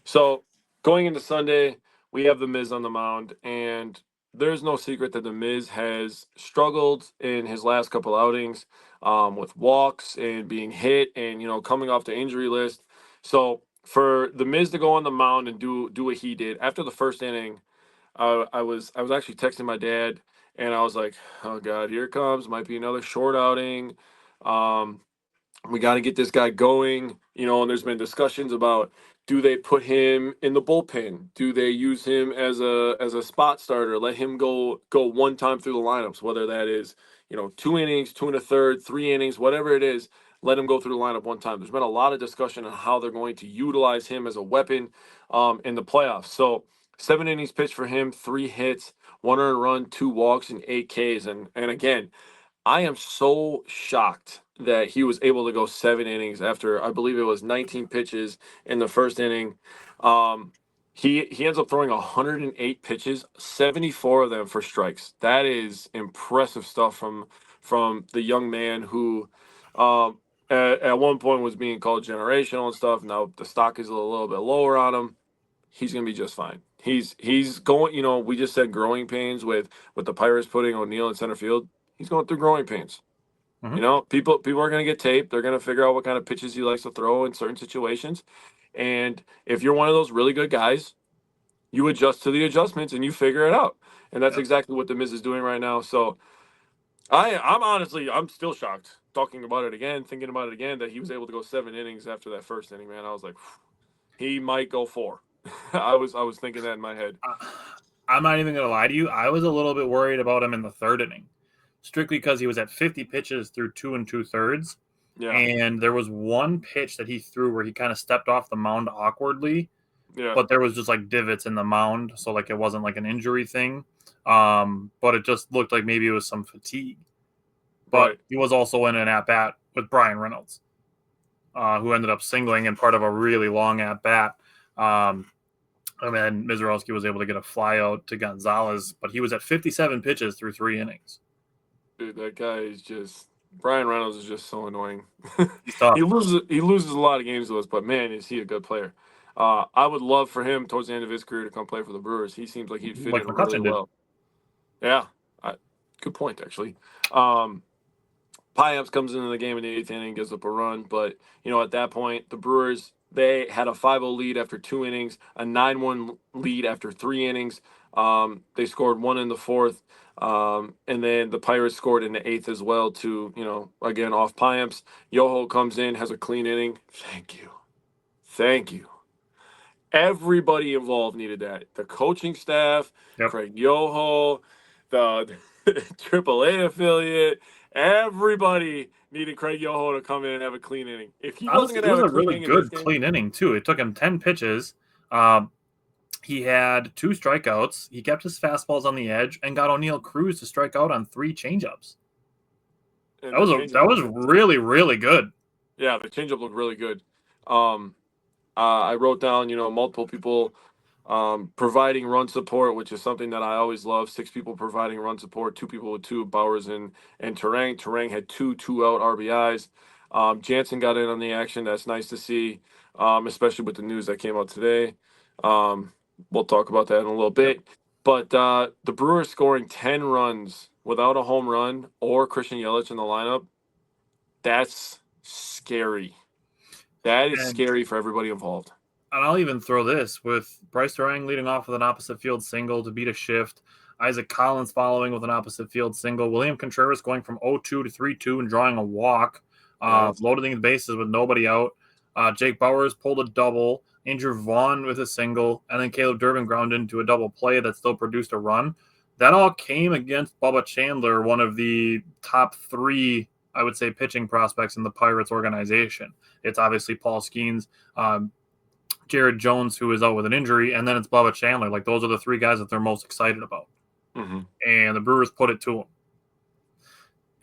so going into Sunday, we have the Miz on the mound, and there's no secret that the Miz has struggled in his last couple outings with walks and being hit, and coming off the injury list. So for the Miz to go on the mound and do what he did after the first inning, I was actually texting my dad, and I was like, oh God, here it comes. Might be another short outing. We got to get this guy going, and there's been discussions about, do they put him in the bullpen? Do they use him as a spot starter? Let him go one time through the lineups, whether that is, 2 innings, 2 1/3, 3 innings, whatever it is. Let him go through the lineup one time. There's been a lot of discussion on how they're going to utilize him as a weapon in the playoffs. So 7 innings pitched for him, 3 hits, 1 earned run, 2 walks, and 8 Ks. And again, I am so shocked that he was able to go 7 innings after, I believe it was 19 pitches in the first inning. He ends up throwing 108 pitches, 74 of them for strikes. That is impressive stuff from the young man who at one point was being called generational and stuff. Now the stock is a little bit lower on him. He's going to be just fine. He's going, we just said growing pains with the Pirates putting O'Neill in center field. He's going through growing pains. Mm-hmm. People are going to get taped. They're going to figure out what kind of pitches he likes to throw in certain situations. And if you're one of those really good guys, you adjust to the adjustments and you figure it out. And that's exactly what the Miz is doing right now. So I'm still shocked thinking about it again, that he was able to go 7 innings after that first inning, man. I was like, he might go 4. I was thinking that in my head. I'm not even going to lie to you. I was a little bit worried about him in the 3rd inning, strictly because he was at 50 pitches through 2 2/3. Yeah. And there was one pitch that he threw where he kind of stepped off the mound awkwardly. Yeah. But there was just like divots in the mound. So like it wasn't like an injury thing. But it just looked like maybe it was some fatigue. but he was also in an at-bat with Brian Reynolds, who ended up singling in part of a really long at-bat. And then Mizorowski was able to get a flyout to Gonzalez, but he was at 57 pitches through 3 innings. Dude, that guy is just Brian Reynolds is just so annoying. He's tough. He loses a lot of games to us, but man, is he a good player. I would love for him towards the end of his career to come play for the Brewers. He seems like he'd fit in really well. Yeah, good point actually. Payamps comes into the game in the 8th inning, gives up a run, but at that point the Brewers, they had a 5-0 lead after 2 innings, a 9-1 lead after 3 innings. They scored 1 in the 4th, and then the Pirates scored in the 8th as well to, again, off Payamps. Yoho comes in, has a clean inning. Thank you. Everybody involved needed that. The coaching staff, Craig Yoho, the AAA affiliate, everybody needed Craig Yoho to come in and have a clean inning. If he wasn't going to have a clean inning, really good clean inning too. It took him 10 pitches. He had 2 strikeouts. He kept his fastballs on the edge and got O'Neal Cruz to strike out on 3 changeups. That was really, really good. Yeah, the changeup looked really good. I wrote down, multiple people providing run support, which is something that I always love. 6 people providing run support, 2 people with 2, Bowers and Terang. Terang had 2 2-out RBIs. Jansen got in on the action. That's nice to see, especially with the news that came out today. We'll talk about that in a little bit. But the Brewers scoring 10 runs without a home run or Christian Yelich in the lineup, that's scary. That is scary for everybody involved. And I'll even throw this with Bryce Terang leading off with an opposite field single to beat a shift. Isaac Collins following with an opposite field single. William Contreras going from 0-2 to 3-2 and drawing a walk. Loading the bases with nobody out. Jake Bowers pulled a double. Andrew Vaughn with a single. And then Caleb Durbin ground into a double play that still produced a run. That all came against Bubba Chandler, one of the top 3, I would say, pitching prospects in the Pirates organization. It's obviously Paul Skeens, Jared Jones, who is out with an injury, and then it's Bubba Chandler. Like, those are the 3 guys that they're most excited about. Mm-hmm. And the Brewers put it to them.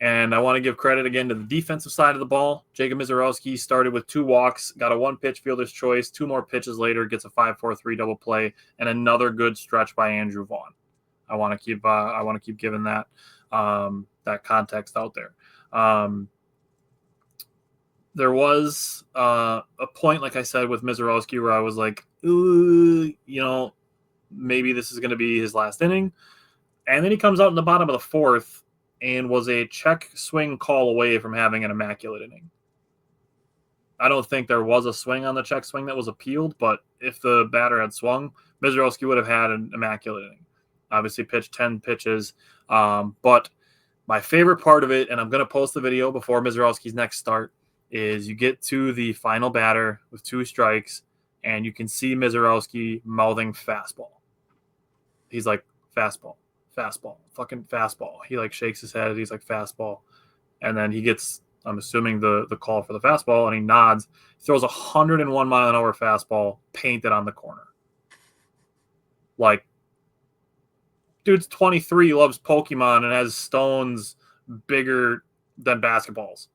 And I want to give credit again to the defensive side of the ball. Jacob Mizorowski started with 2 walks, got a 1-pitch fielder's choice. 2 more pitches later, gets a 5-4-3 double play, and another good stretch by Andrew Vaughn. I want to keep giving that context out there. There was a point, like I said, with Mizorowski where I was like, ooh, maybe this is going to be his last inning. And then he comes out in the bottom of the 4th and was a check swing call away from having an immaculate inning. I don't think there was a swing on the check swing that was appealed, but if the batter had swung, Mizorowski would have had an immaculate inning. Obviously pitched 10 pitches. But my favorite part of it, and I'm going to post the video before Mizorowski's next start, is you get to the final batter with 2 strikes, and you can see Mizorowski mouthing fastball. He's like, fastball, fucking fastball. He shakes his head. He's like, fastball. And then he gets, I'm assuming, the call for the fastball, and he nods. He throws a 101-mile-an-hour fastball painted on the corner. Like, dude's 23, loves Pokemon, and has stones bigger than basketballs.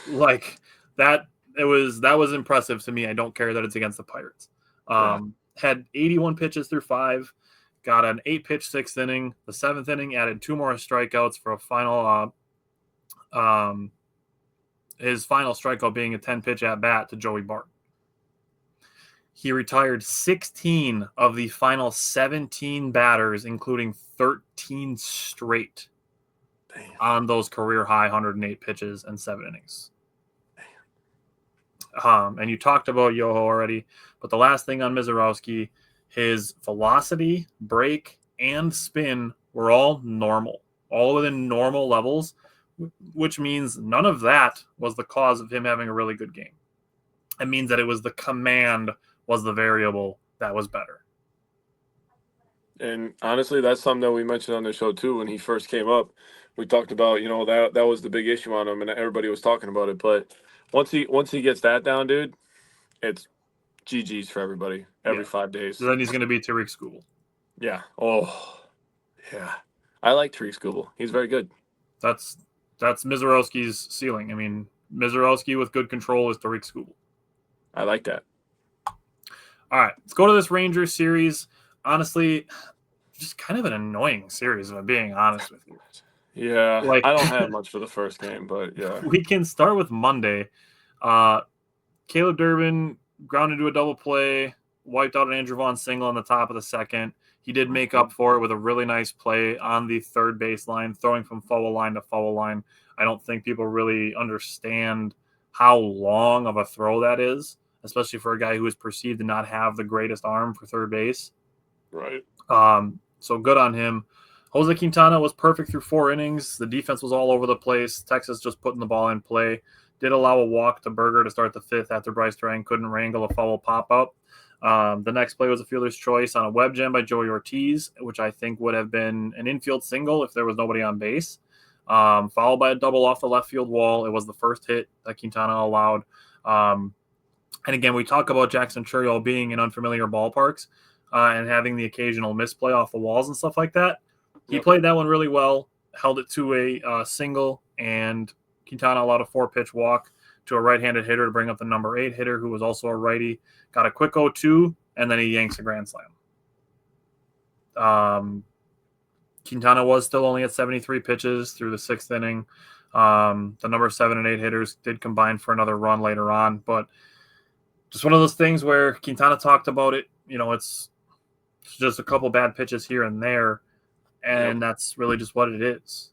Like, that was impressive to me. I don't care that it's against the Pirates. Had 81 pitches through 5, got an 8-pitch 6th inning. The 7th inning added 2 more strikeouts for a final his final strikeout being a 10-pitch at bat to Joey Bart. He retired 16 of the final 17 batters, including 13 straight. Damn. On those career-high 108 pitches and 7 innings. And you talked about Yoho already, but the last thing on Mizorowski, his velocity, break, and spin were all normal, all within normal levels, which means none of that was the cause of him having a really good game. It means that it was the command was the variable that was better. And honestly, that's something that we mentioned on the show too. When he first came up, we talked about, that was the big issue on him, and everybody was talking about it. But once he gets that down, dude, it's GG's for everybody every 5 days. So then he's going to be Tariq Skubal. Yeah. Oh, yeah. I like Tariq Skubal. He's very good. that's Mizorowski's ceiling. I mean, Mizorowski with good control is Tariq Skubal. I like that. All right, let's go to this Rangers series. Honestly, just kind of an annoying series, if I'm being honest with you. Yeah, Like, I don't have much for the first game, but yeah. We can start with Monday. Caleb Durbin grounded into a double play, wiped out an Andrew Vaughn single on the top of the second. He did make up for it with a really nice play on the third baseline, throwing from foul line to foul line. I don't think people really understand how long of a throw that is, especially for a guy who is perceived to not have the greatest arm for third base. Right. So good on him. Jose Quintana was perfect through 4 innings. The defense was all over the place. Texas just putting the ball in play. Did allow a walk to Berger to start the 5th after Bryce Terang couldn't wrangle a foul pop-up. The next play was a fielder's choice on a web jam by Joey Ortiz, which I think would have been an infield single if there was nobody on base. Followed by a double off the left field wall. It was the first hit that Quintana allowed. And again, we talk about Jackson Churiel being in unfamiliar ballparks and having the occasional misplay off the walls and stuff like that. He played that one really well, held it to a single, and Quintana allowed a 4-pitch walk to a right-handed hitter to bring up the number 8 hitter, who was also a righty. Got a quick 0-2, and then he yanks a grand slam. Quintana was still only at 73 pitches through the 6th inning. The number 7 and 8 hitters did combine for another run later on, but just one of those things where Quintana talked about it. It's just a couple bad pitches here and there, and that's really just what it is.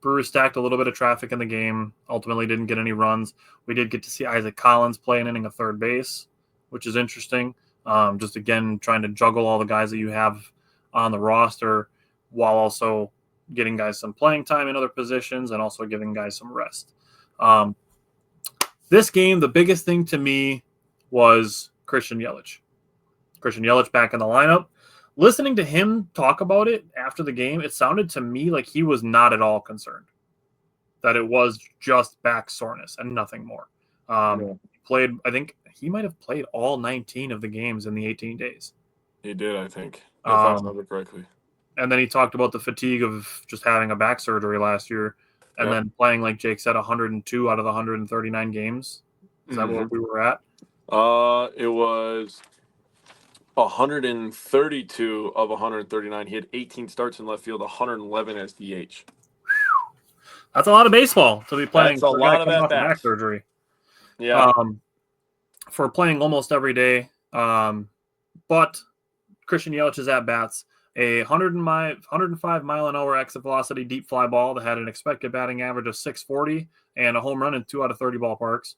Brewers stacked a little bit of traffic in the game, ultimately didn't get any runs. We did get to see Isaac Collins play an inning of third base, which is interesting. Just, again, trying to juggle all the guys that you have on the roster while also getting guys some playing time in other positions and also giving guys some rest. This game, the biggest thing to me was Christian Yelich. Christian Yelich back in the lineup. Listening to him talk about it after the game, it sounded to me like he was not at all concerned, that it was just back soreness and nothing more. He played, I think he might have played all 19 of the games in the 18 days. He did, I think, if I remember correctly. And then he talked about the fatigue of just having a back surgery last year and then playing, like Jake said, 102 out of the 139 games. Is that where we were at? It was 132 of 139. He had 18 starts in left field, 111 as DH. That's a lot of baseball to be playing. That's a lot of at-bats. Back surgery. Yeah. For playing almost every day. But Christian Yelich's at-bats, a 105 mile an hour exit velocity deep fly ball that had an expected batting average of 640 and a home run in 2 out of 30 ballparks.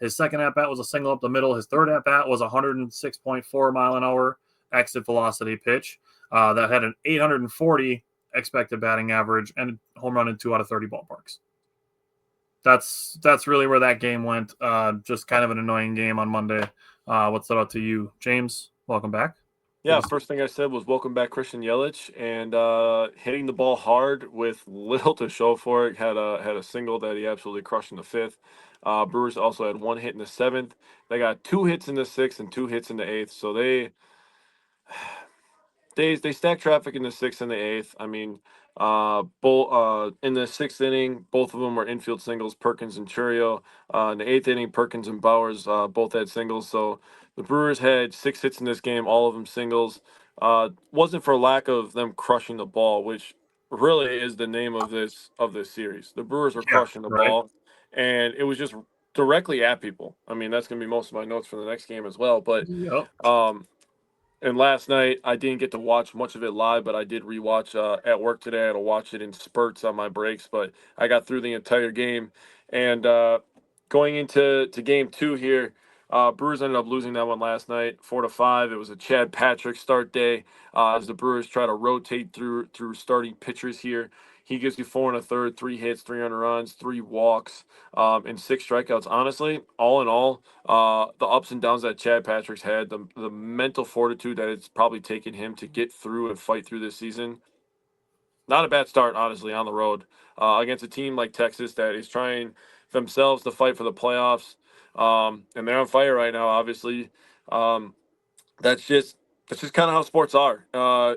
His second at-bat was a single up the middle. His third at-bat was a 106.4 mile an hour exit velocity pitch that had an 840 expected batting average and a home run in 2 out of 30 ballparks. That's really where that game went. Just kind of an annoying game on Monday. What stood out to you? James, welcome back. Yeah, first thing I said was welcome back Christian Yelich, and hitting the ball hard with little to show for it. Had a single that he absolutely crushed in the 5th. Brewers also had 1 hit in the 7th. They got 2 hits in the 6th and 2 hits in the 8th. So they stacked traffic in the 6th and the 8th. I mean, both in the 6th inning, both of them were infield singles, Perkins and Churiel. In the 8th inning, Perkins and Bowers both had singles. So the Brewers had 6 hits in this game, all of them singles. Wasn't for lack of them crushing the ball, which really is the name of this series. The Brewers were crushing the ball, and it was just directly at people. I mean, that's going to be most of my notes for the next game as well. But and last night, I didn't get to watch much of it live, but I did rewatch at work today. I had to watch it in spurts on my breaks, but I got through the entire game. And going into game 2 here, Brewers ended up losing that one last night, 4-5. It was a Chad Patrick start day as the Brewers try to rotate through starting pitchers here. He gives you 4 1/3, 3 hits, 3 earned runs, 3 walks, and 6 strikeouts. Honestly, all in all, the ups and downs that Chad Patrick's had, the mental fortitude that it's probably taken him to get through and fight through this season. Not a bad start, honestly, on the road against a team like Texas that is trying themselves to fight for the playoffs. And they're on fire right now, obviously. That's just That's just kind of how sports are.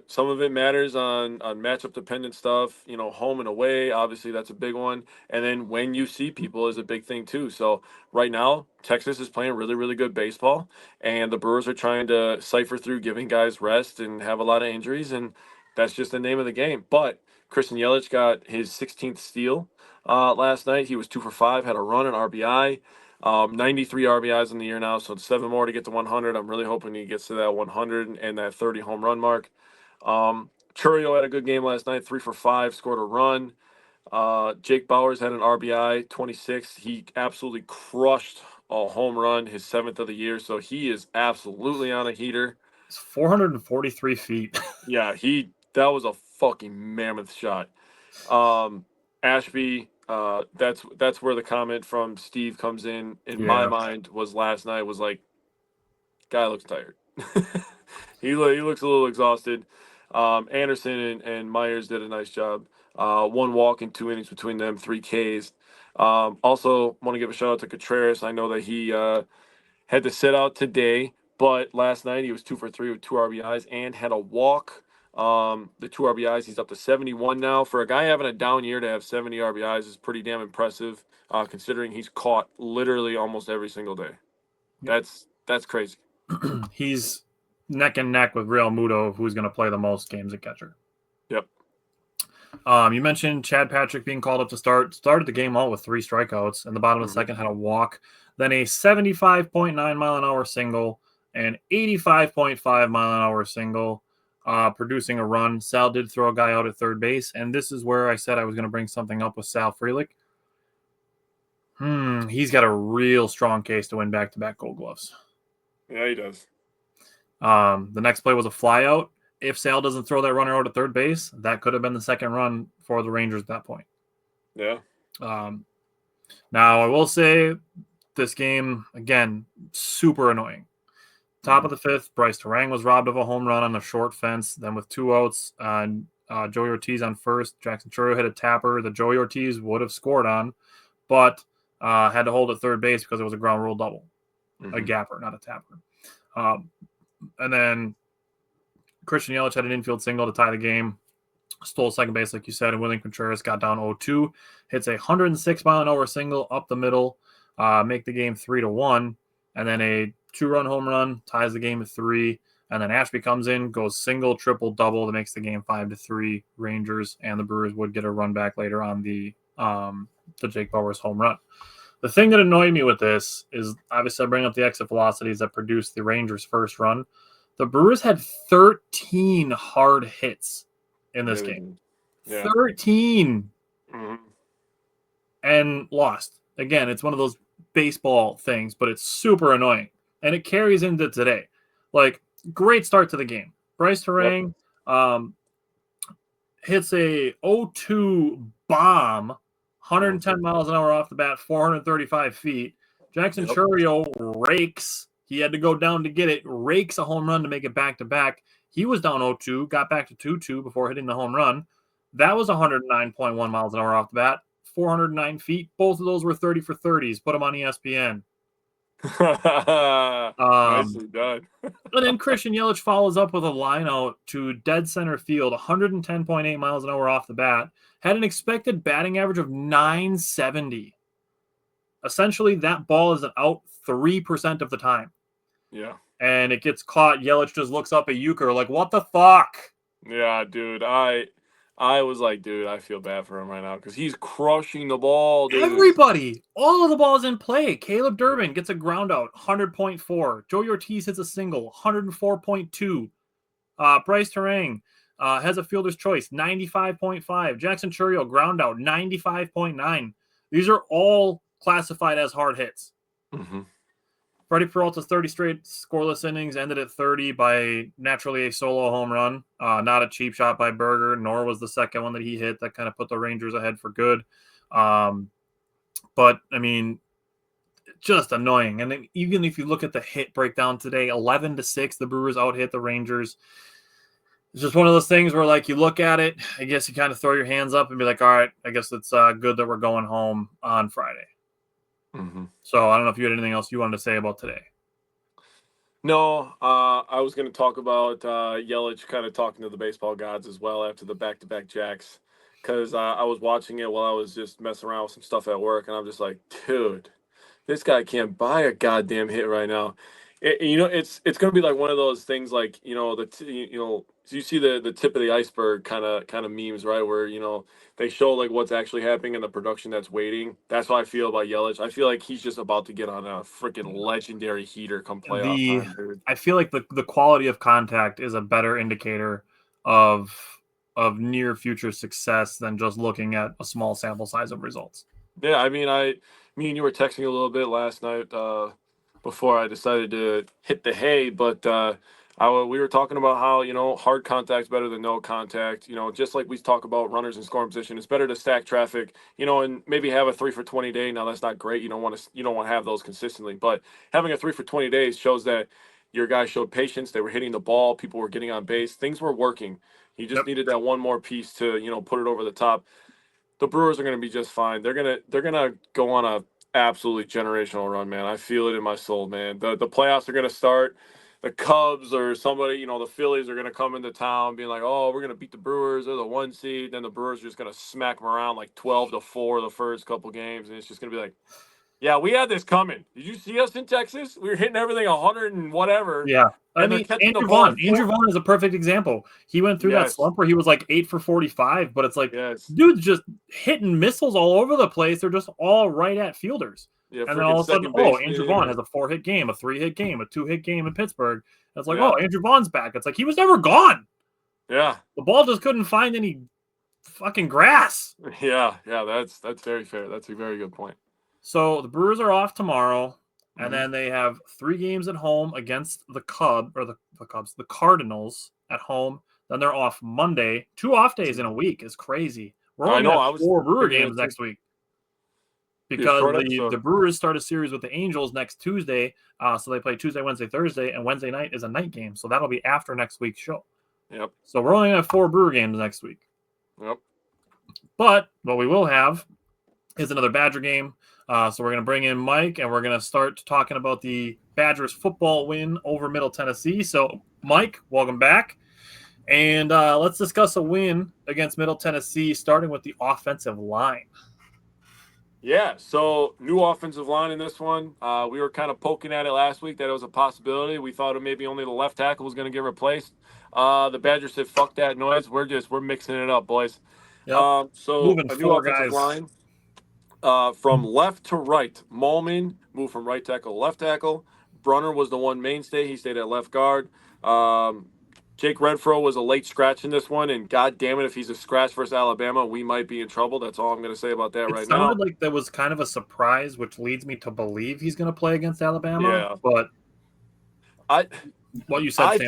Some of it matters on matchup dependent stuff. Home and away, obviously that's a big one. And then when you see people is a big thing too. So right now, Texas is playing really, really good baseball, and the Brewers are trying to cipher through giving guys rest and have a lot of injuries, and that's just the name of the game. But Christian Yelich got his 16th steal last night. He was 2 for 5, had a run, an RBI. 93 RBIs in the year now, so 7 more to get to 100. I'm really hoping he gets to that 100 and that 30 home run mark. Churio had a good game last night, 3 for 5, scored a run. Jake Bauers had an RBI, 26. He absolutely crushed a home run, his 7th of the year, so he is absolutely on a heater. It's 443 feet. Yeah, that was a fucking mammoth shot. Ashby, that's where the comment from Steve comes in my mind was last night was like, guy looks tired. He looks a little exhausted. Anderson and Myers did a nice job. 1 walk in 2 innings between them, 3 Ks. Also want to give a shout out to Contreras. I know that he had to sit out today, but last night he was 2 for 3 with 2 RBIs and had a walk. The 2 RBIs, he's up to 71 now. For a guy having a down year to have 70 RBIs is pretty damn impressive, considering he's caught literally almost every single day. That's crazy. He's neck and neck with Real Muto of who's going to play the most games at catcher. Yep. You mentioned Chad Patrick being called up to started the game out with 3 strikeouts. In the bottom of the second, had a walk, then a 75.9 mile an hour single, and 85.5 mile an hour single. Producing a run. Sal did throw a guy out at third base, and this is where I said I was going to bring something up with Sal Frelick. He's got a real strong case to win back-to-back Gold Gloves. Yeah, he does. The next play was a flyout. If Sal doesn't throw that runner out at third base, that could have been the second run for the Rangers at that point. Yeah. Now, I will say this game, again, super annoying. Top of the 5th, Bryce Terang was robbed of a home run on a short fence. Then with 2 outs, Joey Ortiz on first. Jackson Chourio hit a tapper that Joey Ortiz would have scored on, but had to hold at third base because it was a ground rule double. A gapper, not a tapper. And then Christian Yelich had an infield single to tie the game. Stole second base, like you said, and William Contreras got down 0-2. Hits a 106 mile an hour single up the middle, make the game 3-1. And then a 2-run home run ties the game at 3. And then Ashby comes in, goes single, triple, double that makes the game 5-3 Rangers, and the Brewers would get a run back later on the Jake Bauers home run. The thing that annoyed me with this is obviously I bring up the exit velocities that produced the Rangers' first run. The Brewers had 13 hard hits in this game. Yeah. 13 and lost. Again, it's one of those baseball things, but it's super annoying. And it carries into today. Like, great start to the game. Bryce Terang hits a 0-2 bomb, 110 miles an hour off the bat, 435 feet. Jackson Chourio rakes. He had to go down to get it. Rakes a home run to make it back-to-back. He was down 0-2, got back to 2-2 before hitting the home run. That was 109.1 miles an hour off the bat, 409 feet. Both of those were 30 for 30s. Put them on ESPN. Nicely done. And then Christian Yelich follows up with a line out to dead center field, 110.8 miles an hour off the bat. Had an expected batting average of 970. Essentially, that ball is out 3% of the time. Yeah. And it gets caught. Yelich just looks up at Euchre like, what the fuck? Yeah, dude. I was like, dude, I feel bad for him right now because he's crushing the ball, dude. Everybody. All of the balls in play. Caleb Durbin gets a ground out, 100.4. Joey Ortiz hits a single, 104.2. Bryce Terang has a fielder's choice, 95.5. Jackson Chourio, ground out, 95.9. These are all classified as hard hits. Freddie Peralta's 30 straight scoreless innings ended at 30 by naturally a solo home run. Not a cheap shot by Berger, nor was the second one that he hit that kind of put the Rangers ahead for good. But, I mean, just annoying. And then even if you look at the hit breakdown today, 11-6, the Brewers out-hit the Rangers. It's just one of those things where, like, you look at it, I guess you kind of throw your hands up and be like, all right, I guess it's good that we're going home on Friday. So I don't know if you had anything else you wanted to say about today. No, I was going to talk about Yelich kind of talking to the baseball gods as well after the back-to-back jacks, because I was watching it while I was just messing around with some stuff at work, and I'm just like, dude, this guy can't buy a goddamn hit right now. It's going to be like one of those things, like so you see the tip of the iceberg kind of memes, right? Where they show like what's actually happening and the production that's waiting. That's how I feel about Yelich. I feel like he's just about to get on a freaking legendary heater come playoff time, dude. I feel like the quality of contact is a better indicator of near future success than just looking at a small sample size of results. Yeah, I mean, me and you were texting a little bit last night before I decided to hit the hay, but we were talking about how hard contact's better than no contact. Just like we talk about runners in scoring position, it's better to stack traffic. And maybe have a 3 for 20 day. Now that's not great. You don't want to have those consistently, but having a 3 for 20 days shows that your guys showed patience. They were hitting the ball. People were getting on base. Things were working. He just needed that one more piece to put it over the top. The Brewers are going to be just fine. They're gonna go on a absolutely generational run, man. I feel it in my soul, man. The playoffs are going to start. The Cubs or somebody, the Phillies are going to come into town being like, oh, we're going to beat the Brewers. They're the 1 seed. Then the Brewers are just going to smack them around like 12-4 the first couple games. And it's just going to be like, yeah, we had this coming. Did you see us in Texas? We were hitting everything 100 and whatever. Yeah. I And mean, they're catching the Andrew ball. Vaughn. Andrew Vaughn is a perfect example. He went through that Yes. slump where he was like 8 for 45, but it's like, Yes. dude's just hitting missiles all over the place. They're just all right at fielders. Yeah, And then all of a sudden, second baseman Andrew Vaughn or- has a 4-hit game, a 3-hit game, a 2-hit game in Pittsburgh. And it's like, Yeah. Andrew Vaughn's back. It's like he was never gone. Yeah. The ball just couldn't find any fucking grass. Yeah. That's very fair. That's a very good point. So the Brewers are off tomorrow, and Mhm. then they have 3 games at home against the Cardinals at home. Then they're off Monday. 2 off days in a week is crazy. We're I only know, going I to was have 4 Brewer figuring games it next week. Be a Because short the episode. Brewers start a series with the Angels next Tuesday. So they play Tuesday, Wednesday, Thursday, and Wednesday night is a night game. So that'll be after next week's show. Yep. So we're only going to have 4 Brewer games next week. Yep. But what we will have is another Badger game. So we're going to bring in Mike, and we're going to start talking about the Badgers football win over Middle Tennessee. So, Mike, welcome back. And let's discuss a win against Middle Tennessee, starting with the offensive line. Yeah, so new offensive line in this one. We were kind of poking at it last week that it was a possibility. We thought maybe only the left tackle was going to get replaced. The Badgers said, "Fuck that noise. We're mixing it up, boys." Yep. So Moving a new 4 offensive guys. line from left to right. Malman moved from right tackle to left tackle. Brunner was the one mainstay. He stayed at left guard. Jake Renfro was a late scratch in this one, and god damn it, if he's a scratch versus Alabama, we might be in trouble. That's all I'm going to say about that right It now. sounded like that was kind of a surprise, which leads me to believe he's going to play against Alabama. Yeah. But what you said,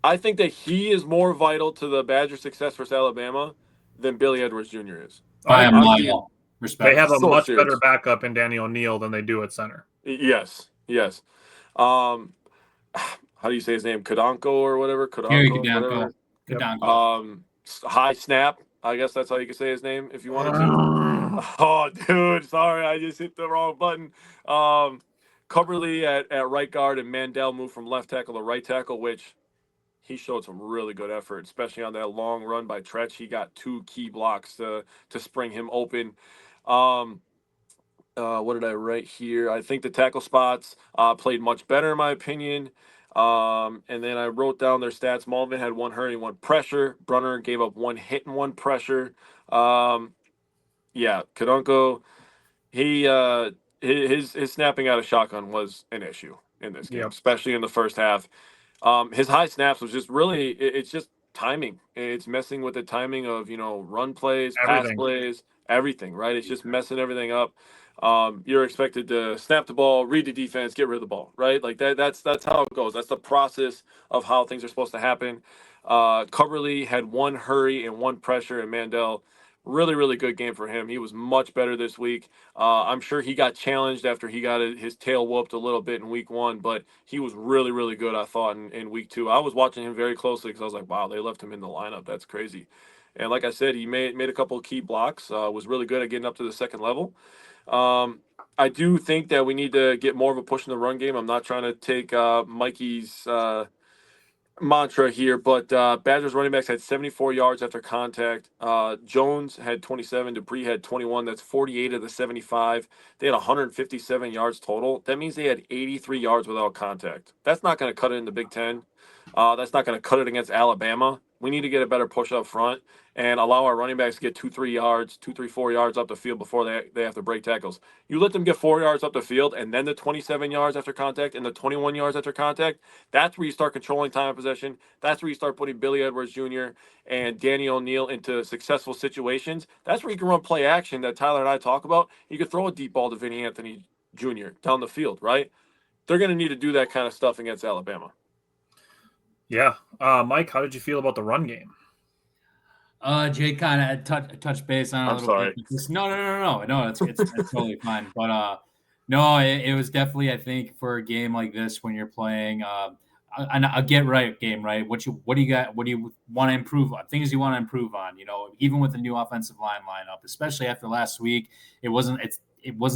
I think that he is more vital to the Badger success versus Alabama than Billy Edwards Jr. is. By a I'm being- mile. Respect. they have a So much serious. better backup in Danny O'Neal than they do at center. Yes. How do you say his name? Kadanko or whatever? Gary Kadanko, Kadanko. whatever. High snap. I guess that's how you can say his name if you wanted to. Oh, dude, sorry, I just hit the wrong button. Coverly at right guard, and Mandel moved from left tackle to right tackle, which he showed some really good effort, especially on that long run by Tretch. He got 2 key blocks to spring him open. What did I write here? I think the tackle spots played much better, in my opinion. And then I wrote down their stats. Malvin had 1 hurry and 1 pressure. Brunner gave up 1 hit and 1 pressure. Kadunko, his snapping out of shotgun was an issue in this game, especially in the first half. His high snaps was just really, it's just timing. It's messing with the timing of, run plays, pass plays, everything, right? It's just messing everything up. You're expected to snap the ball, read the defense, get rid of the ball, right? Like that's how it goes. That's the process of how things are supposed to happen. Coverly had 1 hurry and 1 pressure, and Mandel, really, really good game for him. He was much better this week. I'm sure he got challenged after he got his tail whooped a little bit in week 1, but he was really, really good, I thought, in week 2. I was watching him very closely because I was like, wow, they left him in the lineup. That's crazy. And like I said, he made a couple of key blocks, was really good at getting up to the second level. I do think that we need to get more of a push in the run game. I'm not trying to take Mikey's mantra here, but Badgers running backs had 74 yards after contact. Jones had 27. Dupree had 21. That's 48 of the 75. They had 157 yards total. That means they had 83 yards without contact. That's not going to cut it in the Big Ten. That's not going to cut it against Alabama. We need to get a better push up front and allow our running backs to get 4 yards up the field before they have to break tackles. You let them get 4 yards up the field and then the 27 yards after contact and the 21 yards after contact. That's where you start controlling time of possession. That's where you start putting Billy Edwards Jr. and Danny O'Neal into successful situations. That's where you can run play action that Tyler and I talk about. You can throw a deep ball to Vinny Anthony Jr. down the field, right? They're going to need to do that kind of stuff against Alabama. Yeah. Mike, how did you feel about the run game? Jake kind of touched base on it a little bit. No, it's totally fine. But no, it was definitely, I think, for a game like this when you're playing a get right game, right? What do you got? What do you want to improve on? Things you want to improve on, even with the new offensive line lineup, especially after last week. It wasn't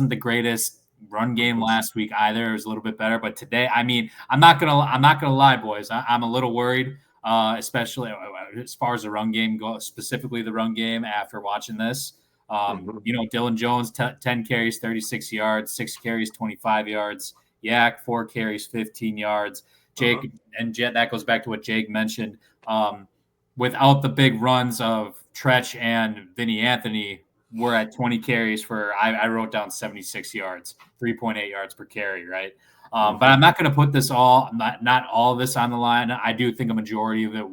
the greatest run game last week either. It was a little bit better, but today, I mean, I'm not gonna lie, boys. I'm a little worried, especially as far as the run game goes, specifically the run game after watching this. Dylan Jones, 10 carries, 36 yards, 6 carries, 25 yards. Yak, 4 carries, 15 yards. Jake and Jet, that goes back to what Jake mentioned. Without the big runs of Tretch and Vinny Anthony, we're at 20 carries for, I wrote down 76 yards, 3.8 yards per carry, right? But I'm not going to put this not all of this on the line. I do think a majority of it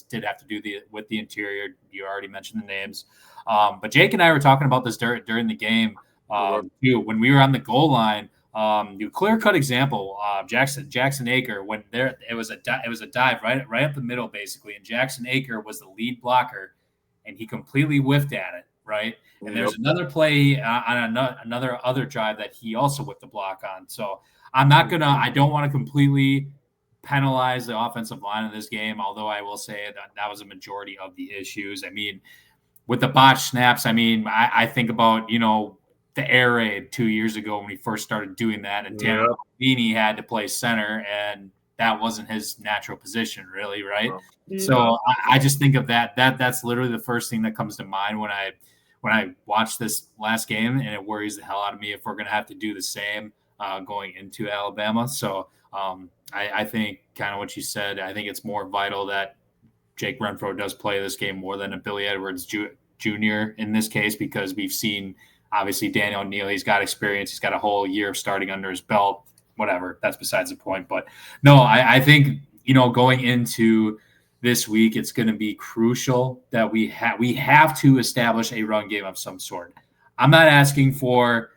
did have to do with the interior. You already mentioned the names. But Jake and I were talking about this during the game too, when we were on the goal line. Clear-cut example, Jackson Aker, when it was a dive right up the middle basically, and Jackson Aker was the lead blocker, and he completely whiffed at it, right? And there's another play on another drive that he also whipped the block on. So I don't want to completely penalize the offensive line in this game, although I will say that was a majority of the issues. I mean, with the botched snaps, I mean, I think about, the air raid 2 years ago when he first started doing that, and Dan Beanie had to play center, and that wasn't his natural position, really, right? Yeah. So I just think of that. That's literally the first thing that comes to mind when I watch this last game, and it worries the hell out of me if we're going to have to do the same going into Alabama. So I think kind of what you said. I think it's more vital that Jake Renfro does play this game more than a Billy Edwards Jr. in this case, because we've seen. Obviously, Daniel O'Neal, he's got experience. He's got a whole year of starting under his belt. Whatever, that's besides the point. But no, I think, going into this week, it's going to be crucial that we have to establish a run game of some sort. I'm not asking for,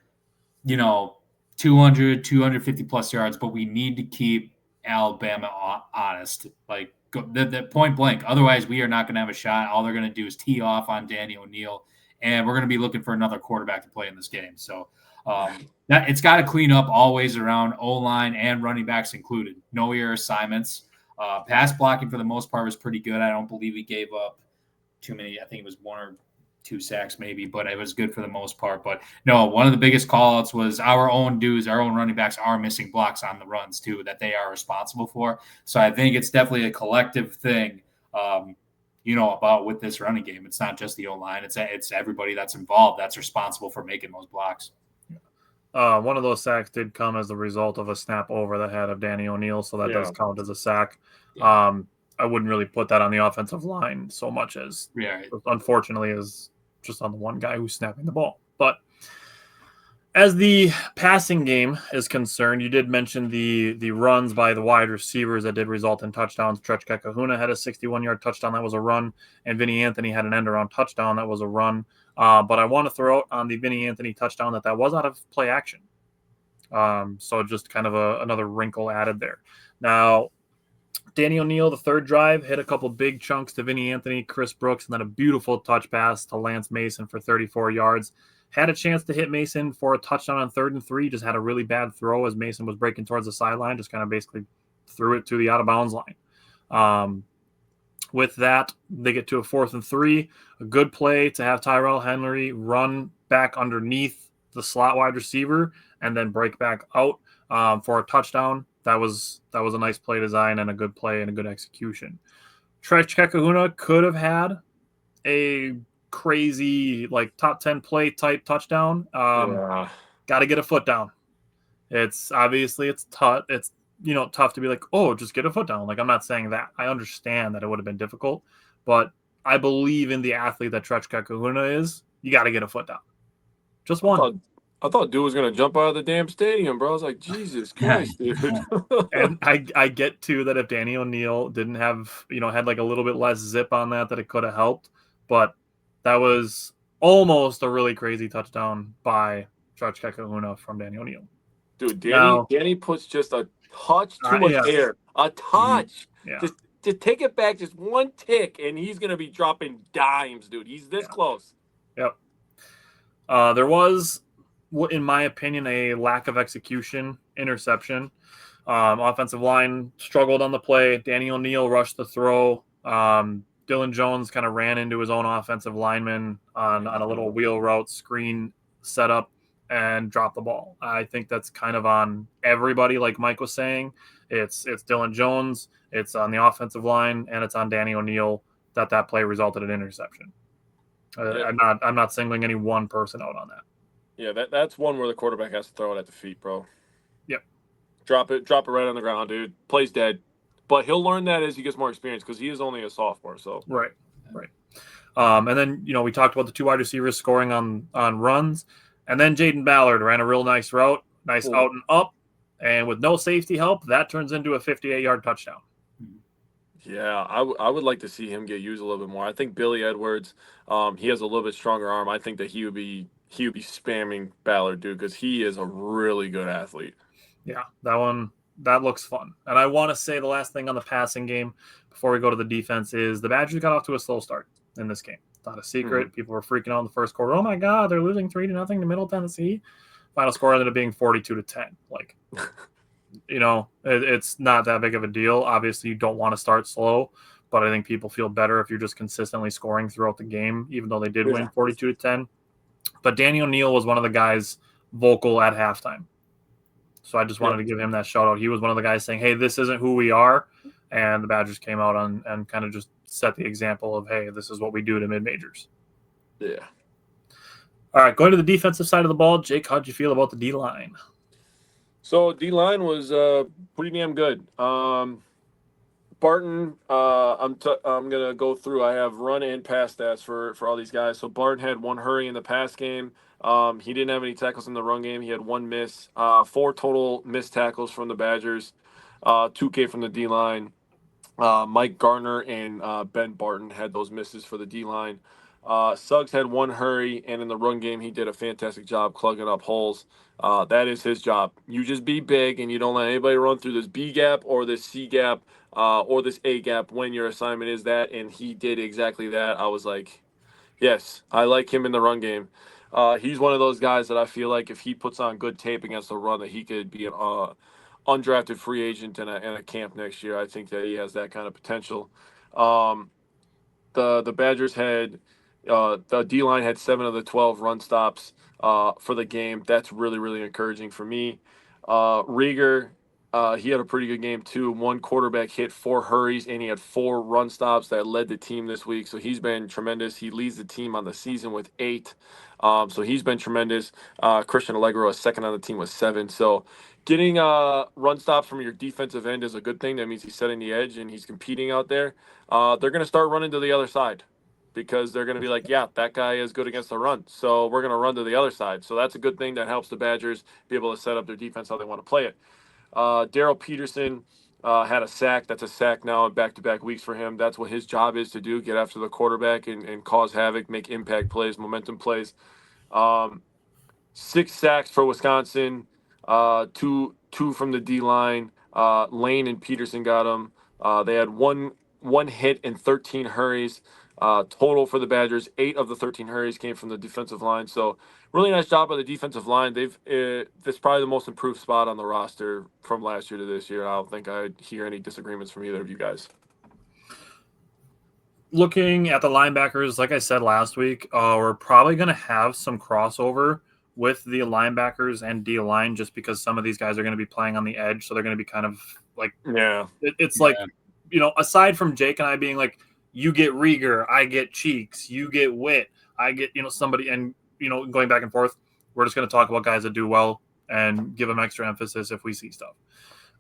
200, 250 plus yards, but we need to keep Alabama honest. Like the point blank. Otherwise, we are not going to have a shot. All they're going to do is tee off on Danny O'Neal. And we're going to be looking for another quarterback to play in this game. So it's got to clean up always around O-line and running backs included. No error assignments. Pass blocking for the most part was pretty good. I don't believe we gave up too many. I think it was 1 or 2 sacks maybe, but it was good for the most part. But no, one of the biggest call-outs was our own running backs are missing blocks on the runs too that they are responsible for. So I think it's definitely a collective thing. About with this running game. It's not just the O-line. It's everybody that's involved that's responsible for making those blocks. One of those sacks did come as a result of a snap over the head of Danny O'Neal, so that does count as a sack. Yeah. I wouldn't really put that on the offensive line so much as, unfortunately, is just on the one guy who's snapping the ball. But as the passing game is concerned, you did mention the runs by the wide receivers that did result in touchdowns. Tretch Kahuna had a 61-yard touchdown. That was a run. And Vinny Anthony had an end-around touchdown. That was a run. But I want to throw out on the Vinny Anthony touchdown that was out of play action. So just kind of another wrinkle added there. Now, Danny O'Neal, the third drive, hit a couple big chunks to Vinny Anthony, Chris Brooks, and then a beautiful touch pass to Lance Mason for 34 yards. Had a chance to hit Mason for a touchdown on 3rd and 3, just had a really bad throw as Mason was breaking towards the sideline, just kind of basically threw it to the out-of-bounds line. With that, they get to a 4th and 3, a good play to have Tyrell Henry run back underneath the slot wide receiver and then break back out for a touchdown. That was a nice play design and a good play and a good execution. Trech Kahuna could have had a crazy like top 10 play type touchdown. Got to get a foot down. It's obviously it's tough. It's tough to be like, oh, just get a foot down. Like, I'm not saying that. I understand that it would have been difficult, but I believe in the athlete that Trech Kahuna is. You got to get a foot down. Just one. I thought dude was gonna jump out of the damn stadium, bro. I was like, Jesus Christ, dude. And I get too that if Danny O'Neill didn't have, had like a little bit less zip on that it could have helped. But that was almost a really crazy touchdown by Trech Kahuna from Danny O'Neill. Dude, Danny puts just a touch too much air. A touch. Yeah. Just take it back just one tick, and he's gonna be dropping dimes, dude. He's this close. Yep. There was, in my opinion, a lack of execution, interception. Offensive line struggled on the play. Danny O'Neill rushed the throw. Dylan Jones kind of ran into his own offensive lineman on a little wheel route screen setup and dropped the ball. I think that's kind of on everybody, like Mike was saying. It's Dylan Jones, it's on the offensive line, and it's on Danny O'Neill that play resulted in interception. I'm not singling any one person out on that. Yeah, that's one where the quarterback has to throw it at the feet, bro. Yep. Drop it right on the ground, dude. Play's dead. But he'll learn that as he gets more experience because he is only a sophomore. So right. And then we talked about the two wide receivers scoring on runs, and then Jaden Ballard ran a real nice route, out and up, and with no safety help, that turns into a 58-yard touchdown. Yeah, I would like to see him get used a little bit more. I think Billy Edwards, he has a little bit stronger arm. I think that he would be spamming Ballard, dude, because he is a really good athlete. Yeah, that looks fun. And I want to say the last thing on the passing game before we go to the defense is the Badgers got off to a slow start in this game. Not a secret. People were freaking out in the first quarter. Oh my God, they're losing 3-0 to Middle Tennessee. Final score ended up being 42-10. Like, it's not that big of a deal. Obviously, you don't want to start slow, but I think people feel better if you're just consistently scoring throughout the game, even though they did win 42-10. But Danny O'Neill was one of the guys vocal at halftime. So I just wanted to give him that shout out. He was one of the guys saying, hey, this isn't who we are. And the Badgers came out and kind of just set the example of, hey, this is what we do to mid-majors. Yeah. All right, going to the defensive side of the ball, Jake, how'd you feel about the D-line? So D-line was pretty damn good. Barton, I'm going to go through. I have run and pass stats for all these guys. So Barton had one hurry in the pass game. He didn't have any tackles in the run game. He had one miss. 4 total missed tackles from the Badgers. 2K from the D-line. Mike Gardner and Ben Barton had those misses for the D-line. Suggs had one hurry, and in the run game, he did a fantastic job plugging up holes. That is his job. You just be big, and you don't let anybody run through this B gap or this C gap or this A gap when your assignment is that, and he did exactly that. I was like, yes, I like him in the run game. He's one of those guys that I feel like if he puts on good tape against the run, that he could be an undrafted free agent in a camp next year. I think that he has that kind of potential. The Badgers had the D-line had 7 of the 12 run stops for the game. That's really, really encouraging for me. Rieger, he had a pretty good game too. 1 quarterback hit, 4 hurries, and he had 4 run stops that led the team this week. So he's been tremendous. He leads the team on the season with 8. So he's been tremendous. Christian Allegro is second on the team with 7. So getting run stops from your defensive end is a good thing. That means he's setting the edge and he's competing out there. They're going to start running to the other side because they're going to be like, yeah, that guy is good against the run. So we're going to run to the other side. So that's a good thing that helps the Badgers be able to set up their defense how they want to play it. Daryl Peterson had a sack. That's a sack now in back-to-back weeks for him. That's what his job is to do, get after the quarterback and cause havoc, make impact plays, momentum plays. 6 sacks for Wisconsin, 2 from the D-line. Lane and Peterson got them. They had one hit and 13 hurries. Total for the Badgers, 8 of the 13 hurries came from the defensive line. So really nice job by the defensive line. That's probably the most improved spot on the roster from last year to this year. I don't think I'd hear any disagreements from either of you guys. Looking at the linebackers, like I said last week, we're probably going to have some crossover with the linebackers and D line, just because some of these guys are going to be playing on the edge, so they're going to be kind of like, it's like, aside from Jake and I being like, you get Rieger, I get Cheeks, you get Witt, I get somebody, and going back and forth. We're just going to talk about guys that do well and give them extra emphasis if we see stuff.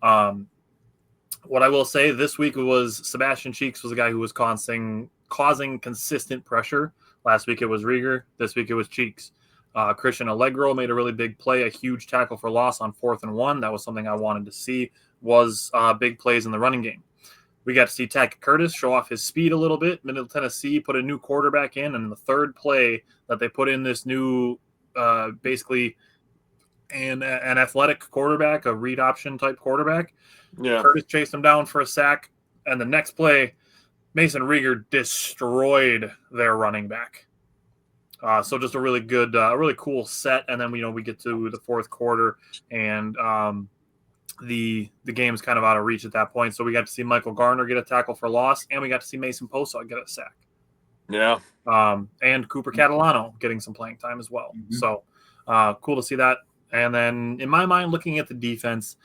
What I will say this week was Sebastian Cheeks was a guy who was causing consistent pressure. Last week it was Rieger. This week it was Cheeks. Christian Allegro made a really big play, a huge tackle for loss on 4th and 1. That was something I wanted to see, was big plays in the running game. We got to see Tackett Curtis show off his speed a little bit. Middle Tennessee put a new quarterback in, and the third play that they put in this new basically an athletic quarterback, a read option type quarterback. Yeah. Curtis chased him down for a sack, and the next play, Mason Rieger destroyed their running back. So just a really good, really cool set. And then we get to the fourth quarter, and the game's kind of out of reach at that point. So we got to see Michael Garner get a tackle for loss, and we got to see Mason Posa get a sack. Yeah. And Cooper Catalano getting some playing time as well. Mm-hmm. So cool to see that. And then in my mind, looking at the defense,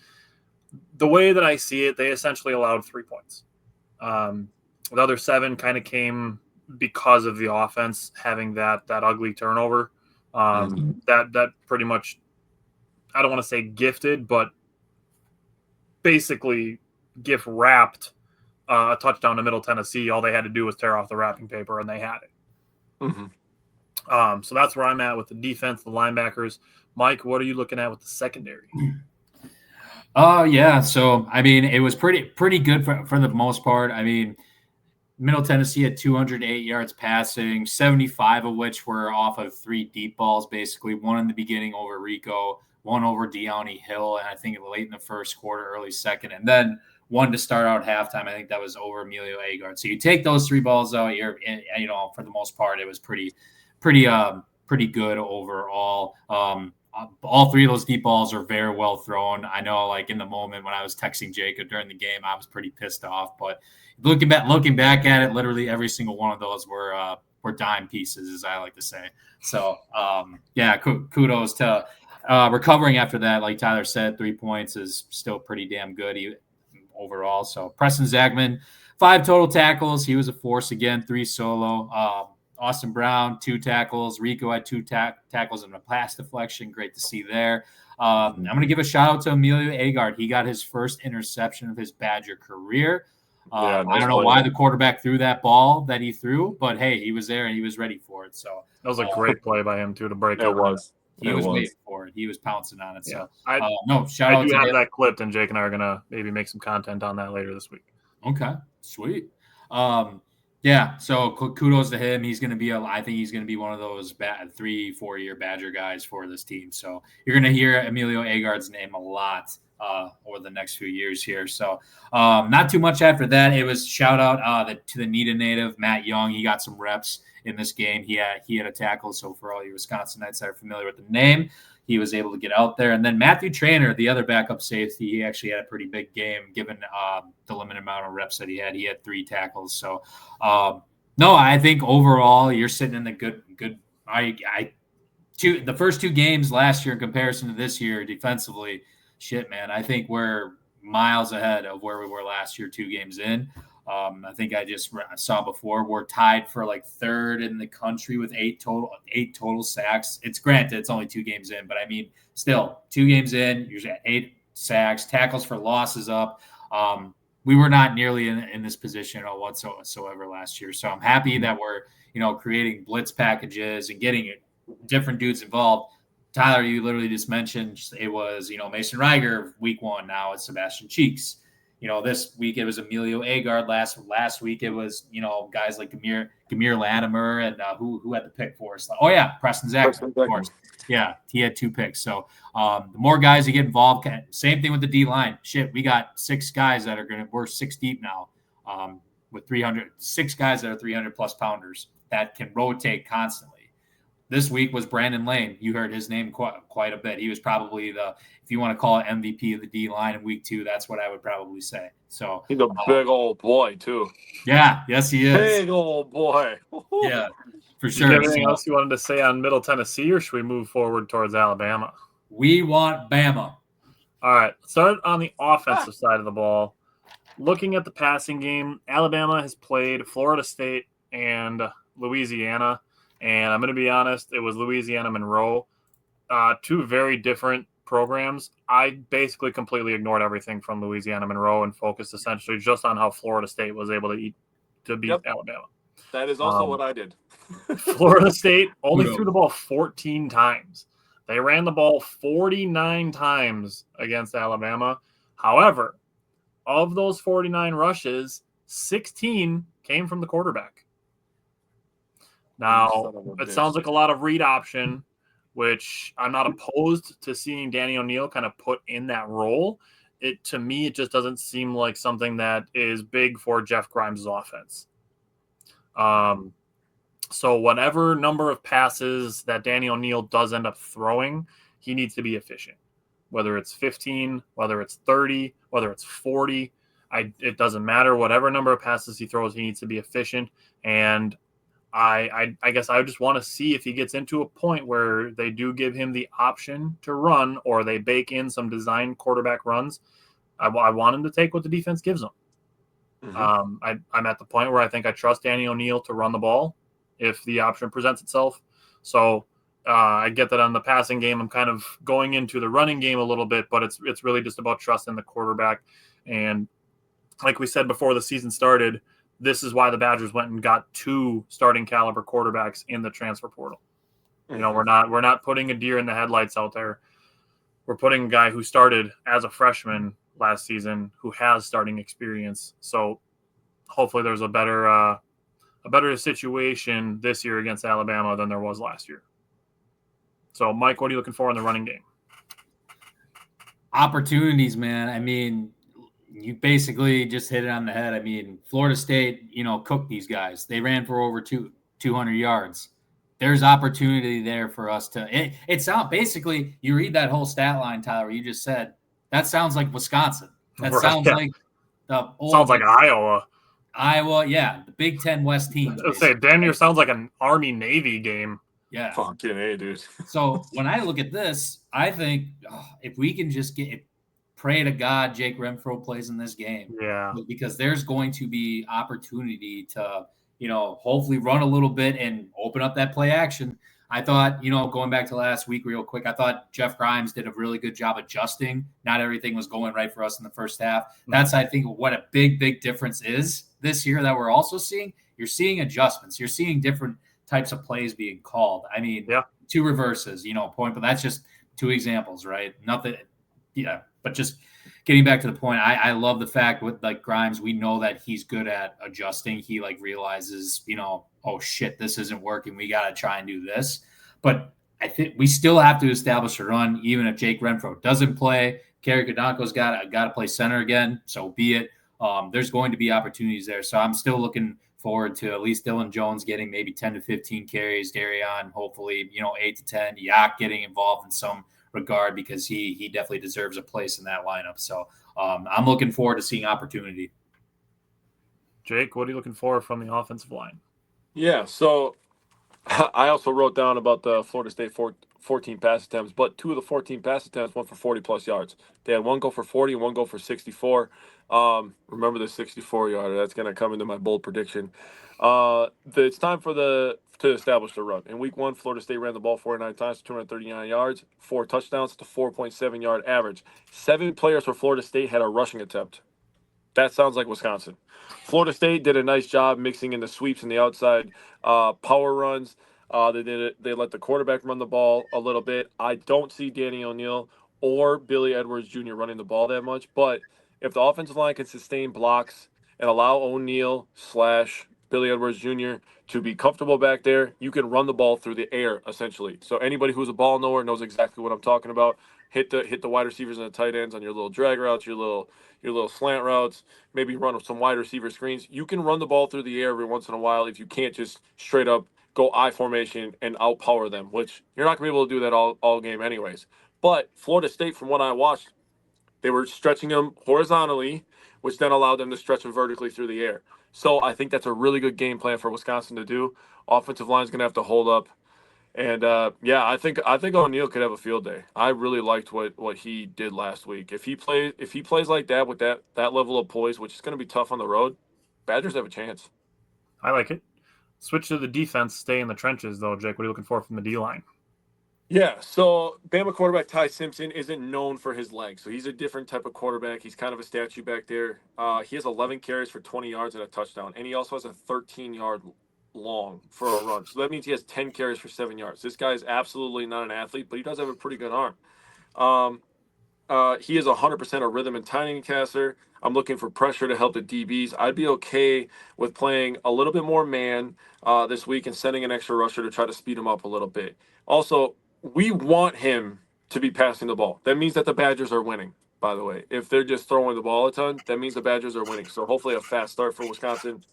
the way that I see it, they essentially allowed 3 points. The other 7 kind of came because of the offense having that ugly turnover. That pretty much, I don't want to say gifted, but basically gift wrapped a touchdown to Middle Tennessee. All they had to do was tear off the wrapping paper, and they had it. Mm-hmm. So that's where I'm at with the defense, the linebackers. Mike, what are you looking at with the secondary? Yeah. So, I mean, it was pretty good for the most part. I mean, Middle Tennessee had 208 yards passing, 75 of which were off of 3 deep balls, basically. 1 in the beginning over Rico, 1 over De'Anthony Hill, and I think late in the first quarter, early second, and then 1 to start out halftime. I think that was over Emilio Agard. So you take those 3 balls out, for the most part, it was pretty good overall. All 3 of those deep balls are very well thrown. I know, like in the moment when I was texting Jacob during the game, I was pretty pissed off. But looking back at it, literally every single one of those were dime pieces, as I like to say. So kudos to recovering after that. Like Tyler said, 3 points is still pretty damn good overall. So Preston Zagman, 5 total tackles. He was a force again, 3 solo. Austin Brown, 2 tackles. Rico had 2 tackles and a pass deflection. Great to see there. I'm going to give a shout out to Emilio Agard. He got his first interception of his Badger career. I don't know why the quarterback threw that ball that he threw, but hey, he was there and he was ready for it. So that was a great play by him too to break it. It was. He was waiting for it. He was pouncing on it. Yeah. So shout out to have him. That clipped, and Jake and I are gonna maybe make some content on that later this week. Okay, sweet. Yeah, so kudos to him. He's going to be, I think he's going to be one of those 3-4 year Badger guys for this team. So you're going to hear Emilio Agard's name a lot over the next few years here. So not too much after that. It was shout out to the Nita native, Matt Young. He got some reps in this game. He had a tackle. So for all you Wisconsinites that are familiar with the name, he was able to get out there. And then Matthew Traynor, the other backup safety, he actually had a pretty big game given the limited amount of reps that he had. He had 3 tackles. So, no, I think overall you're sitting in the good. The first 2 games last year in comparison to this year defensively, shit, man, I think we're miles ahead of where we were last year, 2 games in. I think I just saw before we're tied for like 3rd in the country with 8 total sacks. It's granted it's only 2 games in, but I mean, still 2 games in, you're at 8 sacks, tackles for losses up. We were not nearly in this position whatsoever last year. So I'm happy that we're, creating blitz packages and getting different dudes involved. Tyler, you literally just mentioned it was, Mason Rieger week 1. Now it's Sebastian Cheeks. This week it was Emilio Agard. Last week it was, guys like Gamir Latimer and who had the pick for us. Oh yeah, Preston Zach, of course. Yeah, he had 2 picks. So the more guys that get involved, same thing with the D line. Shit, we got 6 guys that we're 6 deep now, with 6 guys that are 300 plus pounders that can rotate constantly. This week was Brandon Lane. You heard his name quite a bit. He was probably if you want to call it MVP of the D line in week 2, that's what I would probably say. So he's a big old boy too. Yeah, yes he is. Big old boy. Yeah, For Do sure. you have anything else you wanted to say on Middle Tennessee, or should we move forward towards Alabama? We want Bama. All right. Start on the offensive side of the ball. Looking at the passing game, Alabama has played Florida State and Louisiana. And I'm going to be honest, it was Louisiana Monroe. Two very different programs. I basically completely ignored everything from Louisiana Monroe and focused essentially just on how Florida State was able to beat Alabama. That is also what I did. Florida State only threw the ball 14 times. They ran the ball 49 times against Alabama. However, of those 49 rushes, 16 came from the quarterback. Now, it sounds like a lot of read option, which I'm not opposed to seeing Danny O'Neil kind of put in that role. To me, it just doesn't seem like something that is big for Jeff Grimes' offense. So whatever number of passes that Danny O'Neil does end up throwing, he needs to be efficient. Whether it's 15, whether it's 30, whether it's 40, it doesn't matter. Whatever number of passes he throws, he needs to be efficient. And I guess I just want to see if he gets into a point where they do give him the option to run, or they bake in some design quarterback runs. I want him to take what the defense gives him. Mm-hmm. I'm at the point where I think I trust Danny O'Neil to run the ball if the option presents itself. So I get that on the passing game, I'm kind of going into the running game a little bit, but it's really just about trusting the quarterback. And like we said before the season started, this is why the Badgers went and got 2 starting caliber quarterbacks in the transfer portal. Mm-hmm. You know, we're not putting a deer in the headlights out there. We're putting a guy who started as a freshman last season who has starting experience. So hopefully there's a better situation this year against Alabama than there was last year. So, Mike, what are you looking for in the running game? Opportunities, man. I mean, you basically just hit it on the head. I mean, Florida State, cooked these guys. They ran for over 200 yards. There's opportunity there for us to – it's not – basically, you read that whole stat line, Tyler, you just said, that sounds like Wisconsin. That sounds like the old – sounds like Iowa. Iowa, yeah, the Big Ten West teams. Let's say damn near sounds like an Army-Navy game. Yeah. Fucking A, dude. So when I look at this, I think if we can just pray to God Jake Renfro plays in this game. Yeah. Because there's going to be opportunity to, hopefully run a little bit and open up that play action. I thought, going back to last week real quick, I thought Jeff Grimes did a really good job adjusting. Not everything was going right for us in the first half. Mm-hmm. That's, I think, what a big, big difference is this year that we're also seeing. You're seeing adjustments. You're seeing different types of plays being called. I mean, 2 reverses, point, but that's just 2 examples, right? Nothing, but just getting back to the point, I love the fact with like Grimes, we know that he's good at adjusting. He realizes, oh shit, this isn't working. We got to try and do this. But I think we still have to establish a run, even if Jake Renfro doesn't play. Kerry Kadanko's got to play center again. So be it. There's going to be opportunities there. So I'm still looking forward to at least Dylan Jones getting maybe 10 to 15 carries, Darion, hopefully, 8 to 10, Yak getting involved in some regard because he definitely deserves a place in that lineup. So I'm looking forward to seeing opportunity. Jake, what are you looking for from the offensive line? Yeah, so I also wrote down about the Florida State 14 pass attempts, but 2 of the 14 pass attempts went for 40-plus yards. They had 1 go for 40 and 1 go for 64. Remember the 64-yarder. That's going to come into my bold prediction. It's time to establish the run. In week 1, Florida State ran the ball 49 times for 239 yards, 4 touchdowns to 4.7-yard average. 7 players for Florida State had a rushing attempt. That sounds like Wisconsin. Florida State did a nice job mixing in the sweeps and the outside power runs. They let the quarterback run the ball a little bit. I don't see Danny O'Neil or Billy Edwards Jr. running the ball that much, but if the offensive line can sustain blocks and allow O'Neil / Billy Edwards Jr. to be comfortable back there, you can run the ball through the air, essentially. So anybody who's a ball knower knows exactly what I'm talking about. Hit the wide receivers and the tight ends on your little drag routes, your little slant routes, maybe run some wide receiver screens. You can run the ball through the air every once in a while if you can't just straight up go I formation and outpower them, which you're not going to be able to do that all game anyways. But Florida State, from what I watched, they were stretching them horizontally, which then allowed them to stretch them vertically through the air. So I think that's a really good game plan for Wisconsin to do. Offensive line's going to have to hold up. And I think O'Neal could have a field day. I really liked what he did last week. If he plays like that with that level of poise, which is going to be tough on the road, Badgers have a chance. I like it. Switch to the defense, stay in the trenches though, Jake. What are you looking for from the D-line? Yeah, so Bama quarterback Ty Simpson isn't known for his legs, so he's a different type of quarterback. He's kind of a statue back there. He has 11 carries for 20 yards and a touchdown, and he also has a 13-yard long for a run. So that means he has 10 carries for 7 yards. This guy is absolutely not an athlete, but he does have a pretty good arm. He is 100% a rhythm and timing passer. I'm looking for pressure to help the DBs. I'd be okay with playing a little bit more man this week and sending an extra rusher to try to speed him up a little bit. Also, we want him to be passing the ball. That means that the Badgers are winning, by the way. If they're just throwing the ball a ton, that means the Badgers are winning. So hopefully a fast start for Wisconsin.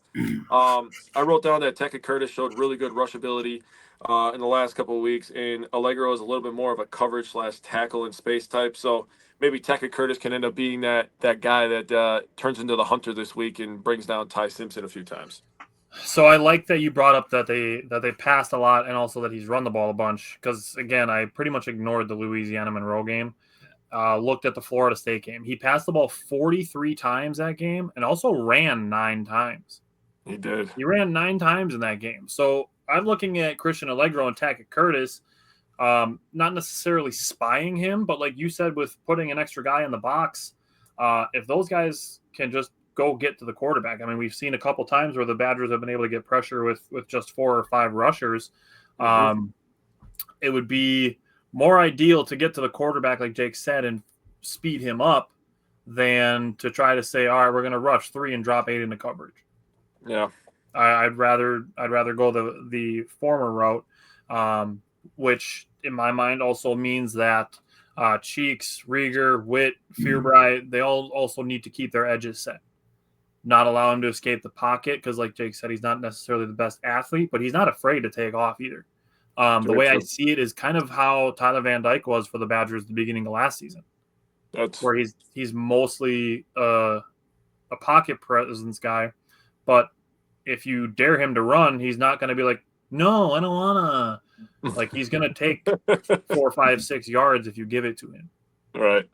I wrote down that Tekka Curtis showed really good rush ability in the last couple of weeks, and Allegro is a little bit more of a coverage / tackle and space type. So maybe Tekka Curtis can end up being that guy that turns into the hunter this week and brings down Ty Simpson a few times. So I like that you brought up that they passed a lot and also that he's run the ball a bunch because, again, I pretty much ignored the Louisiana Monroe game. Looked at the Florida State game. He passed the ball 43 times that game and also ran 9 times. He did. He ran 9 times in that game. So I'm looking at Christian Allegro and Tackett Curtis, not necessarily spying him, but like you said, with putting an extra guy in the box, if those guys can just go get to the quarterback. I mean, we've seen a couple times where the Badgers have been able to get pressure with just 4 or 5 rushers. It would be more ideal to get to the quarterback, like Jake said, and speed him up than to try to say, all right, we're going to rush 3 and drop 8 into coverage. Yeah. I'd rather go the former route, which in my mind also means that Cheeks, Rieger, Witt, Fearbright, they all also need to keep their edges set. Not allow him to escape the pocket because, like Jake said, he's not necessarily the best athlete, but he's not afraid to take off either. The way I see it is kind of how Tyler Van Dyke was for the Badgers at the beginning of last season. Where he's mostly a pocket presence guy, but if you dare him to run, he's not going to be like, no, I don't want to. Like, he's going to take 4, 5, 6 yards if you give it to him. Right.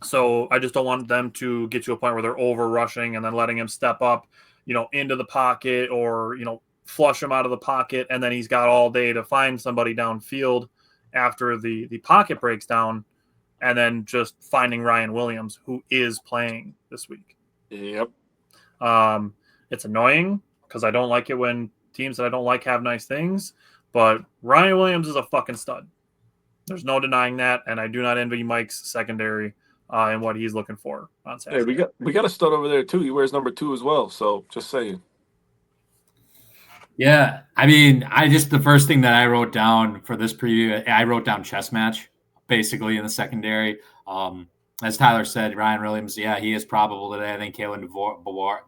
So I just don't want them to get to a point where they're over rushing and then letting him step up, into the pocket or, flush him out of the pocket. And then he's got all day to find somebody downfield after the pocket breaks down and then just finding Ryan Williams, who is playing this week. Yep. It's annoying because I don't like it when teams that I don't like have nice things, but Ryan Williams is a fucking stud. There's no denying that. And I do not envy Mike's secondary and what he's looking for on Saturday. Hey, we got a stud over there too. He wears number 2 as well. So just saying. Yeah, I mean, the first thing that I wrote down for this preview, I wrote down chess match, basically in the secondary. As Tyler said, Ryan Williams, yeah, he is probable today. I think Kalen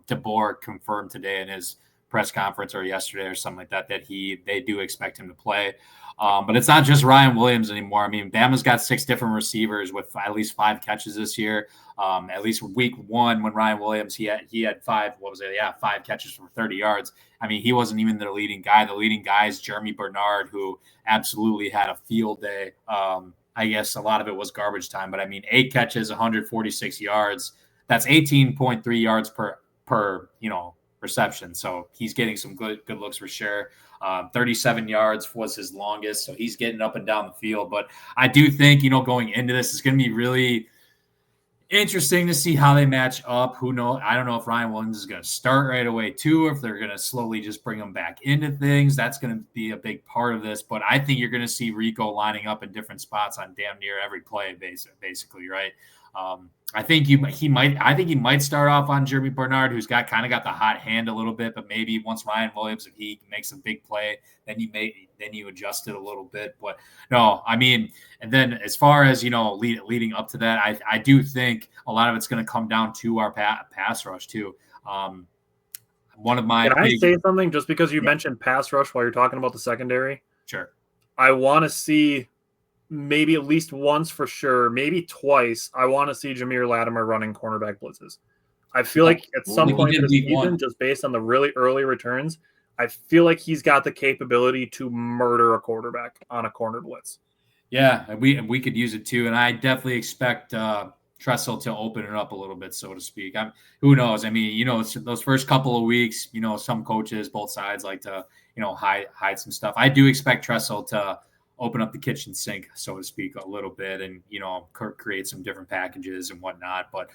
DeBoer confirmed today in his press conference or yesterday or something like that they do expect him to play. But it's not just Ryan Williams anymore. I mean, Bama's got 6 different receivers with at least 5 catches this year. At least week 1 when Ryan Williams, he had 5 catches for 30 yards. I mean, he wasn't even the leading guy. The leading guy is Jeremy Bernard, who absolutely had a field day. I guess a lot of it was garbage time, but I mean, 8 catches, 146 yards. That's 18.3 yards per reception. So he's getting some good looks for sure. 37 yards was his longest, so he's getting up and down the field. But I do think, going into this, it's going to be really interesting to see how they match up. Who knows? I don't know if Ryan Williams is going to start right away too, or if they're going to slowly just bring him back into things. That's going to be a big part of this. But I think you're going to see Rico lining up in different spots on damn near every play, basically, right? I think he might start off on Jeremy Bernard, who's got the hot hand a little bit, but maybe once Ryan Williams, if he makes a big play, then you adjust it a little bit. But no, I mean, and then as far as leading up to that, I do think a lot of it's going to come down to our pass rush too. One of my Can I say something just because you mentioned pass rush while you're talking about the secondary? Sure. I want to see maybe at least once for sure, maybe twice, I want to see Jameer Latimer running cornerback blitzes. I feel like at some point in the season, just based on the really early returns, I feel like he's got the capability to murder a quarterback on a corner blitz. Yeah, and we could use it too. And I definitely expect Tressel to open it up a little bit, so to speak. Who knows? I mean, it's those first couple of weeks, some coaches, both sides like to, hide some stuff. I do expect Tressel to open up the kitchen sink, so to speak, a little bit and, create some different packages and whatnot. But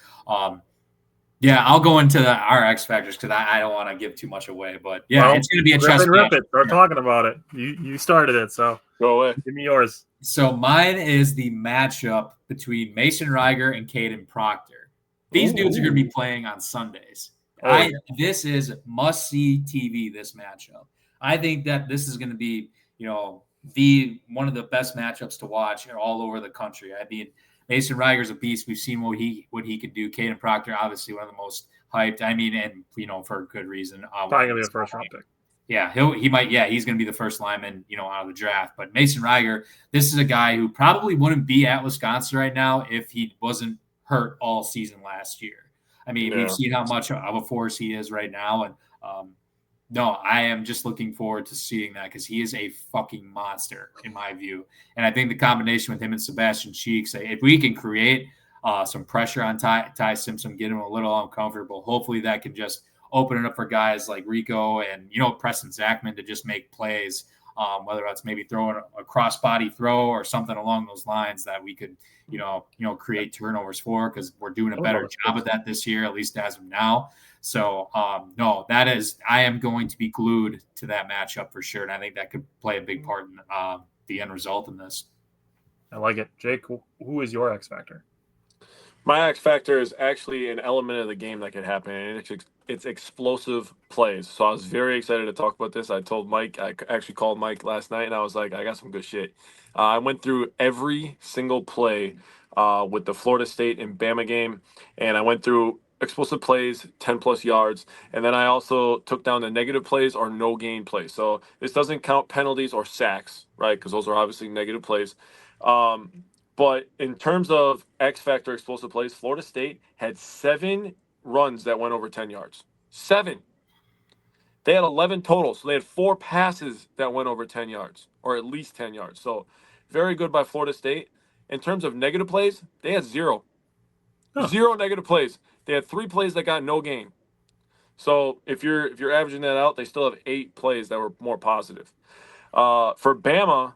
yeah, I'll go into our X factors because I don't want to give too much away. But yeah, it's going to be a chess match. Start talking about it. You started it, so go away. Give me yours. So mine is the matchup between Mason Reiger and Caden Proctor. These dudes are going to be playing on Sundays. This is must-see TV, this matchup. I think that this is going to be, one of the best matchups to watch all over the country. I mean, Mason Reiger's a beast. We've seen what he could do. Caden Proctor, obviously one of the most hyped. I mean, and for a good reason. Probably going to be a first-round pick. Yeah, he's going to be the first lineman, out of the draft. But Mason Reiger, this is a guy who probably wouldn't be at Wisconsin right now if he wasn't hurt all season last year. I mean, We've seen how much of a force he is right now. And no, I am just looking forward to seeing that because he is a fucking monster in my view. And I think the combination with him and Sebastian Cheeks, if we can create some pressure on Ty Simpson, get him a little uncomfortable, hopefully that can just open it up for guys like Rico and, Preston Zachman to just make plays, whether that's maybe throwing a cross-body throw or something along those lines that we could, create turnovers for because we're doing a better job of that this year, at least as of now. So, no, I am going to be glued to that matchup for sure. And I think that could play a big part in the end result in this. I like it. Jake, who is your X factor? My X factor is actually an element of the game that could happen, and it's explosive plays. So I was very excited to talk about this. I told Mike, I actually called Mike last night, and I was like, I got some good shit. I went through every single play with the Florida State and Bama game, and I went through explosive plays, 10-plus yards, and then I also took down the negative plays or no-gain plays. So this doesn't count penalties or sacks, right, because those are obviously negative plays. But in terms of X factor explosive plays, Florida State had 7 runs that went over 10 yards. 7. They had 11 total, so they had 4 passes that went over 10 yards, or at least 10 yards. So very good by Florida State. In terms of negative plays, they had 0. 0 negative plays. They had 3 plays that got no gain. So if you're averaging that out, they still have 8 plays that were more positive. For Bama,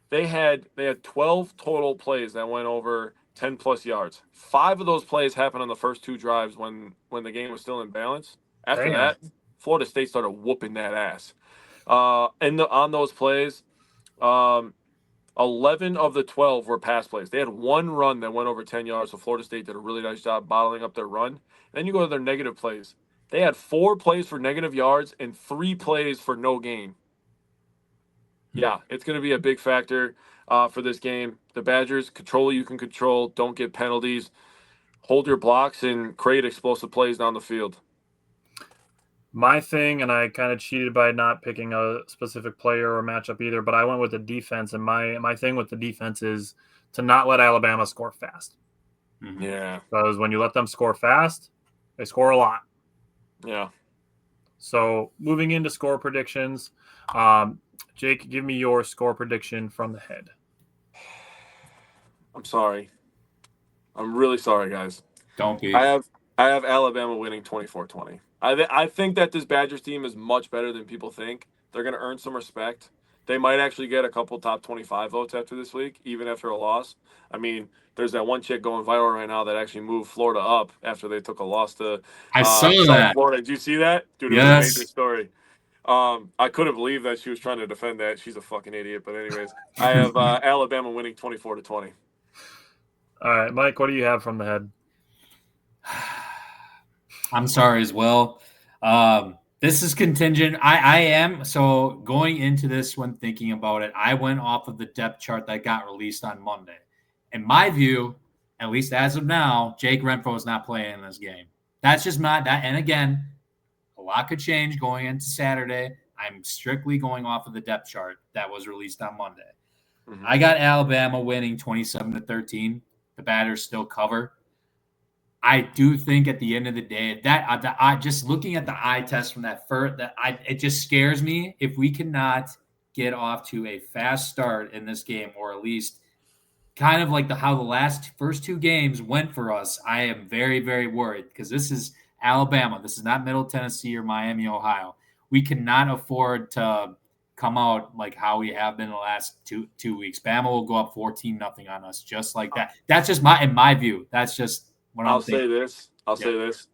They had 12 total plays that went over 10-plus yards. 5 of those plays happened on the first 2 drives when the game was still in balance. After that, Florida State started whooping that ass. On those plays, 11 of the 12 were pass plays. They had 1 run that went over 10 yards, so Florida State did a really nice job bottling up their run. Then you go to their negative plays. They had 4 plays for negative yards and 3 plays for no gain. Yeah, it's going to be a big factor for this game. The Badgers, control what you can control. Don't get penalties. Hold your blocks and create explosive plays down the field. My thing, and I kind of cheated by not picking a specific player or matchup either, but I went with the defense, and my thing with the defense is to not let Alabama score fast. Mm-hmm. Yeah. Because when you let them score fast, they score a lot. Yeah. So moving into score predictions, Jake, give me your score prediction from the head. I'm sorry. I'm really sorry, guys. Don't be. I have Alabama winning 24-20. I think that this Badgers team is much better than people think. They're going to earn some respect. They might actually get a couple top 25 votes after this week, even after a loss. I mean, there's that one chick going viral right now that actually moved Florida up after they took a loss to I saw that. Florida. Did you see that? Dude, it was a major story. I couldn't believe that she was trying to defend that. She's a fucking idiot. But anyways, I have Alabama winning 24-20. All right, Mike, what do you have from the head? I'm sorry as well. This is contingent. I am. So going into this when thinking about it, I went off of the depth chart that got released on Monday. In my view, at least as of now, Jake Renfro is not playing in this game. That's just not that. And again, a lot could change going into Saturday. I'm strictly going off of the depth chart that was released on Monday. Mm-hmm. I got Alabama winning 27-13. The Badgers still cover. I do think at the end of the day that I just looking at the eye test from that first, it just scares me if we cannot get off to a fast start in this game, or at least kind of like how the first two games went for us. I am very, very worried because this is Alabama. This is not Middle Tennessee or Miami, Ohio. We cannot afford to come out like how we have been the last two weeks. Bama will go up 14-0 on us just like that. That's just in my view. That's just what I'm thinking. I'll say this.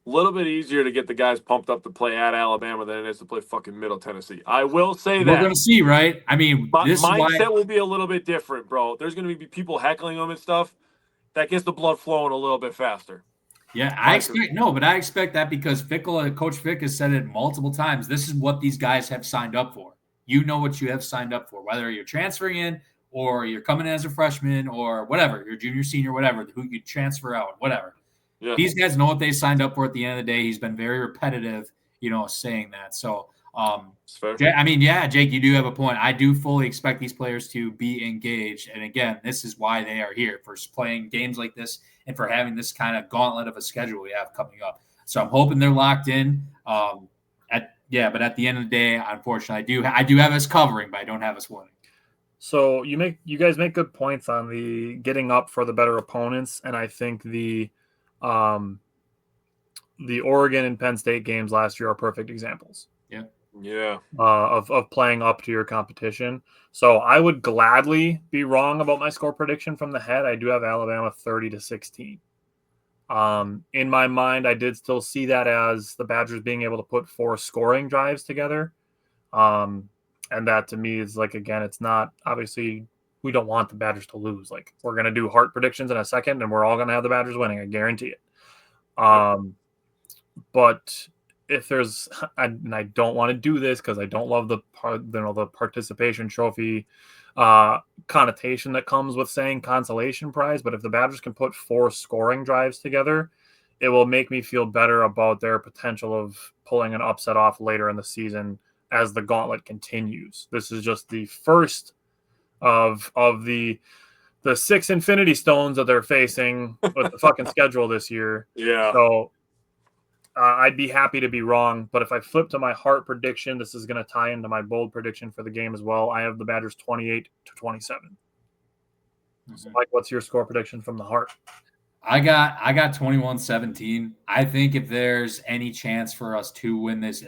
A little bit easier to get the guys pumped up to play at Alabama than it is to play fucking Middle Tennessee. I will say that. We're going to see, right? I mean, this mindset will be a little bit different, bro. There's going to be people heckling them and stuff. That gets the blood flowing a little bit faster. Yeah, I expect that because Coach Fick has said it multiple times. This is what these guys have signed up for. You know what you have signed up for, whether you're transferring in or you're coming in as a freshman or whatever, you're junior, senior, whatever, who you transfer out, whatever. Yeah. These guys know what they signed up for at the end of the day. He's been very repetitive, saying that. So, Jake, you do have a point. I do fully expect these players to be engaged. And again, this is why they are here, for playing games like this and for having this kind of gauntlet of a schedule we have coming up. So I'm hoping they're locked in. But at the end of the day, unfortunately, I do have us covering, but I don't have us winning. So you guys make good points on the getting up for the better opponents, and I think the Oregon and Penn State games last year are perfect examples. Yeah. Of playing up to your competition. So I would gladly be wrong about my score prediction from the head. I do have Alabama 30-16. In my mind, I did still see that as the Badgers being able to put 4 scoring drives together. And that to me is like, again, it's not, obviously we don't want the Badgers to lose. Like, we're going to do heart predictions in a second and we're all going to have the Badgers winning. I guarantee it. But if there's, and I don't want to do this because I don't love the participation trophy connotation that comes with saying consolation prize. But if the Badgers can put 4 scoring drives together, it will make me feel better about their potential of pulling an upset off later in the season as the gauntlet continues. This is just the first of the 6 Infinity Stones that they're facing with the fucking schedule this year. Yeah. So I'd be happy to be wrong, but if I flip to my heart prediction, this is going to tie into my bold prediction for the game as well. I have the Badgers 28-27. So Mike, what's your score prediction from the heart? I got 21-17. I think if there's any chance for us to win this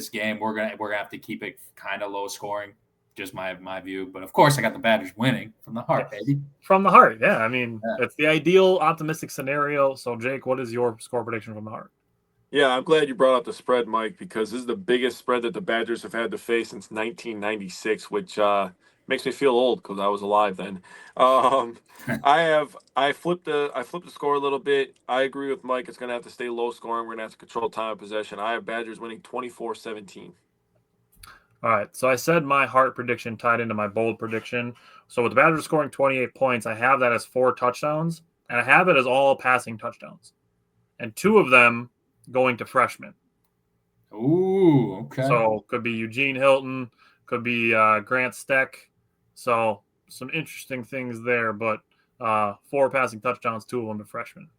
game, we're gonna have to keep it kind of low scoring. Just my view, but of course I got the Badgers winning from the heart, baby. From the heart, yeah. I mean, It's the ideal optimistic scenario. So, Jake, what is your score prediction from the heart? Yeah, I'm glad you brought up the spread, Mike, because this is the biggest spread that the Badgers have had to face since 1996, which makes me feel old because I was alive then. I flipped the score a little bit. I agree with Mike. It's going to have to stay low scoring. We're going to have to control time of possession. I have Badgers winning 24-17. All right, so I said my heart prediction tied into my bold prediction. So with the Badgers scoring 28 points, I have that as 4 touchdowns, and I have it as all passing touchdowns, and 2 of them going to freshmen. Ooh, okay. So could be Eugene Hilton, could be Grant Steck. So some interesting things there, but 4 passing touchdowns, 2 of them to freshmen.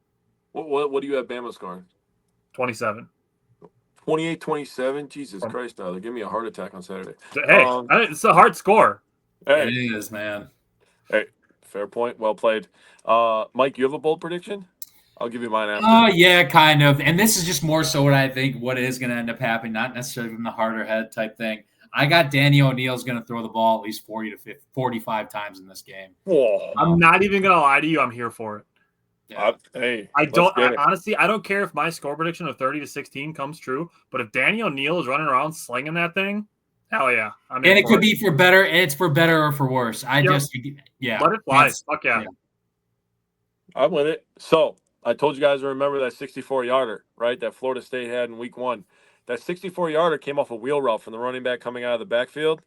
What do you have Bama scoring? 27. 28-27? Jesus Christ, Tyler. Give me a heart attack on Saturday. Hey, it's a hard score. Hey. It is, man. Hey, fair point. Well played. Mike, you have a bold prediction? I'll give you mine after. Yeah, kind of. And this is just more so what I think what is going to end up happening, not necessarily from the heart or head type thing. I got Danny O'Neal's going to throw the ball at least 40 to 45 times in this game. Whoa. I'm not even going to lie to you. I'm here for it. Yeah. Honestly, I don't care if my score prediction of 30-16 comes true, but if Danny O'Neal is running around slinging that thing, hell yeah. And it could be for better. It's for better or for worse. Let it fly. Fuck yeah. I'm with it. So I told you guys to remember that 64-yarder, right? That Florida State had in week 1. That 64-yarder came off a wheel route from the running back coming out of the backfield.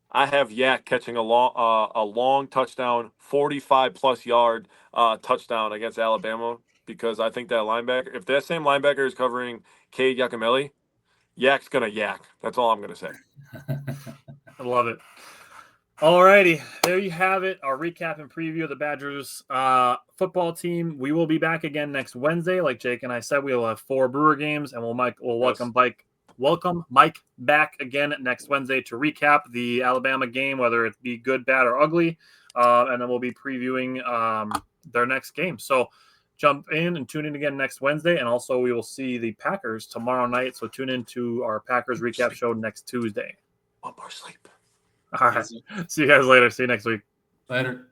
I have Yak catching a long touchdown, 45-plus yard touchdown against Alabama because I think that linebacker, if that same linebacker is covering Cade Yakameli, Yak's going to yak. That's all I'm going to say. I love it. Alrighty, there you have it. Our recap and preview of the Badgers football team. We will be back again next Wednesday. Like Jake and I said, we will have 4 Brewer games, and we'll welcome Mike back again next Wednesday to recap the Alabama game, whether it be good, bad, or ugly. And then we'll be previewing their next game. So jump in and tune in again next Wednesday. And also we will see the Packers tomorrow night. So tune in to our Packers recap show next Tuesday. One more sleep. All right. See you guys later. See you next week. Later.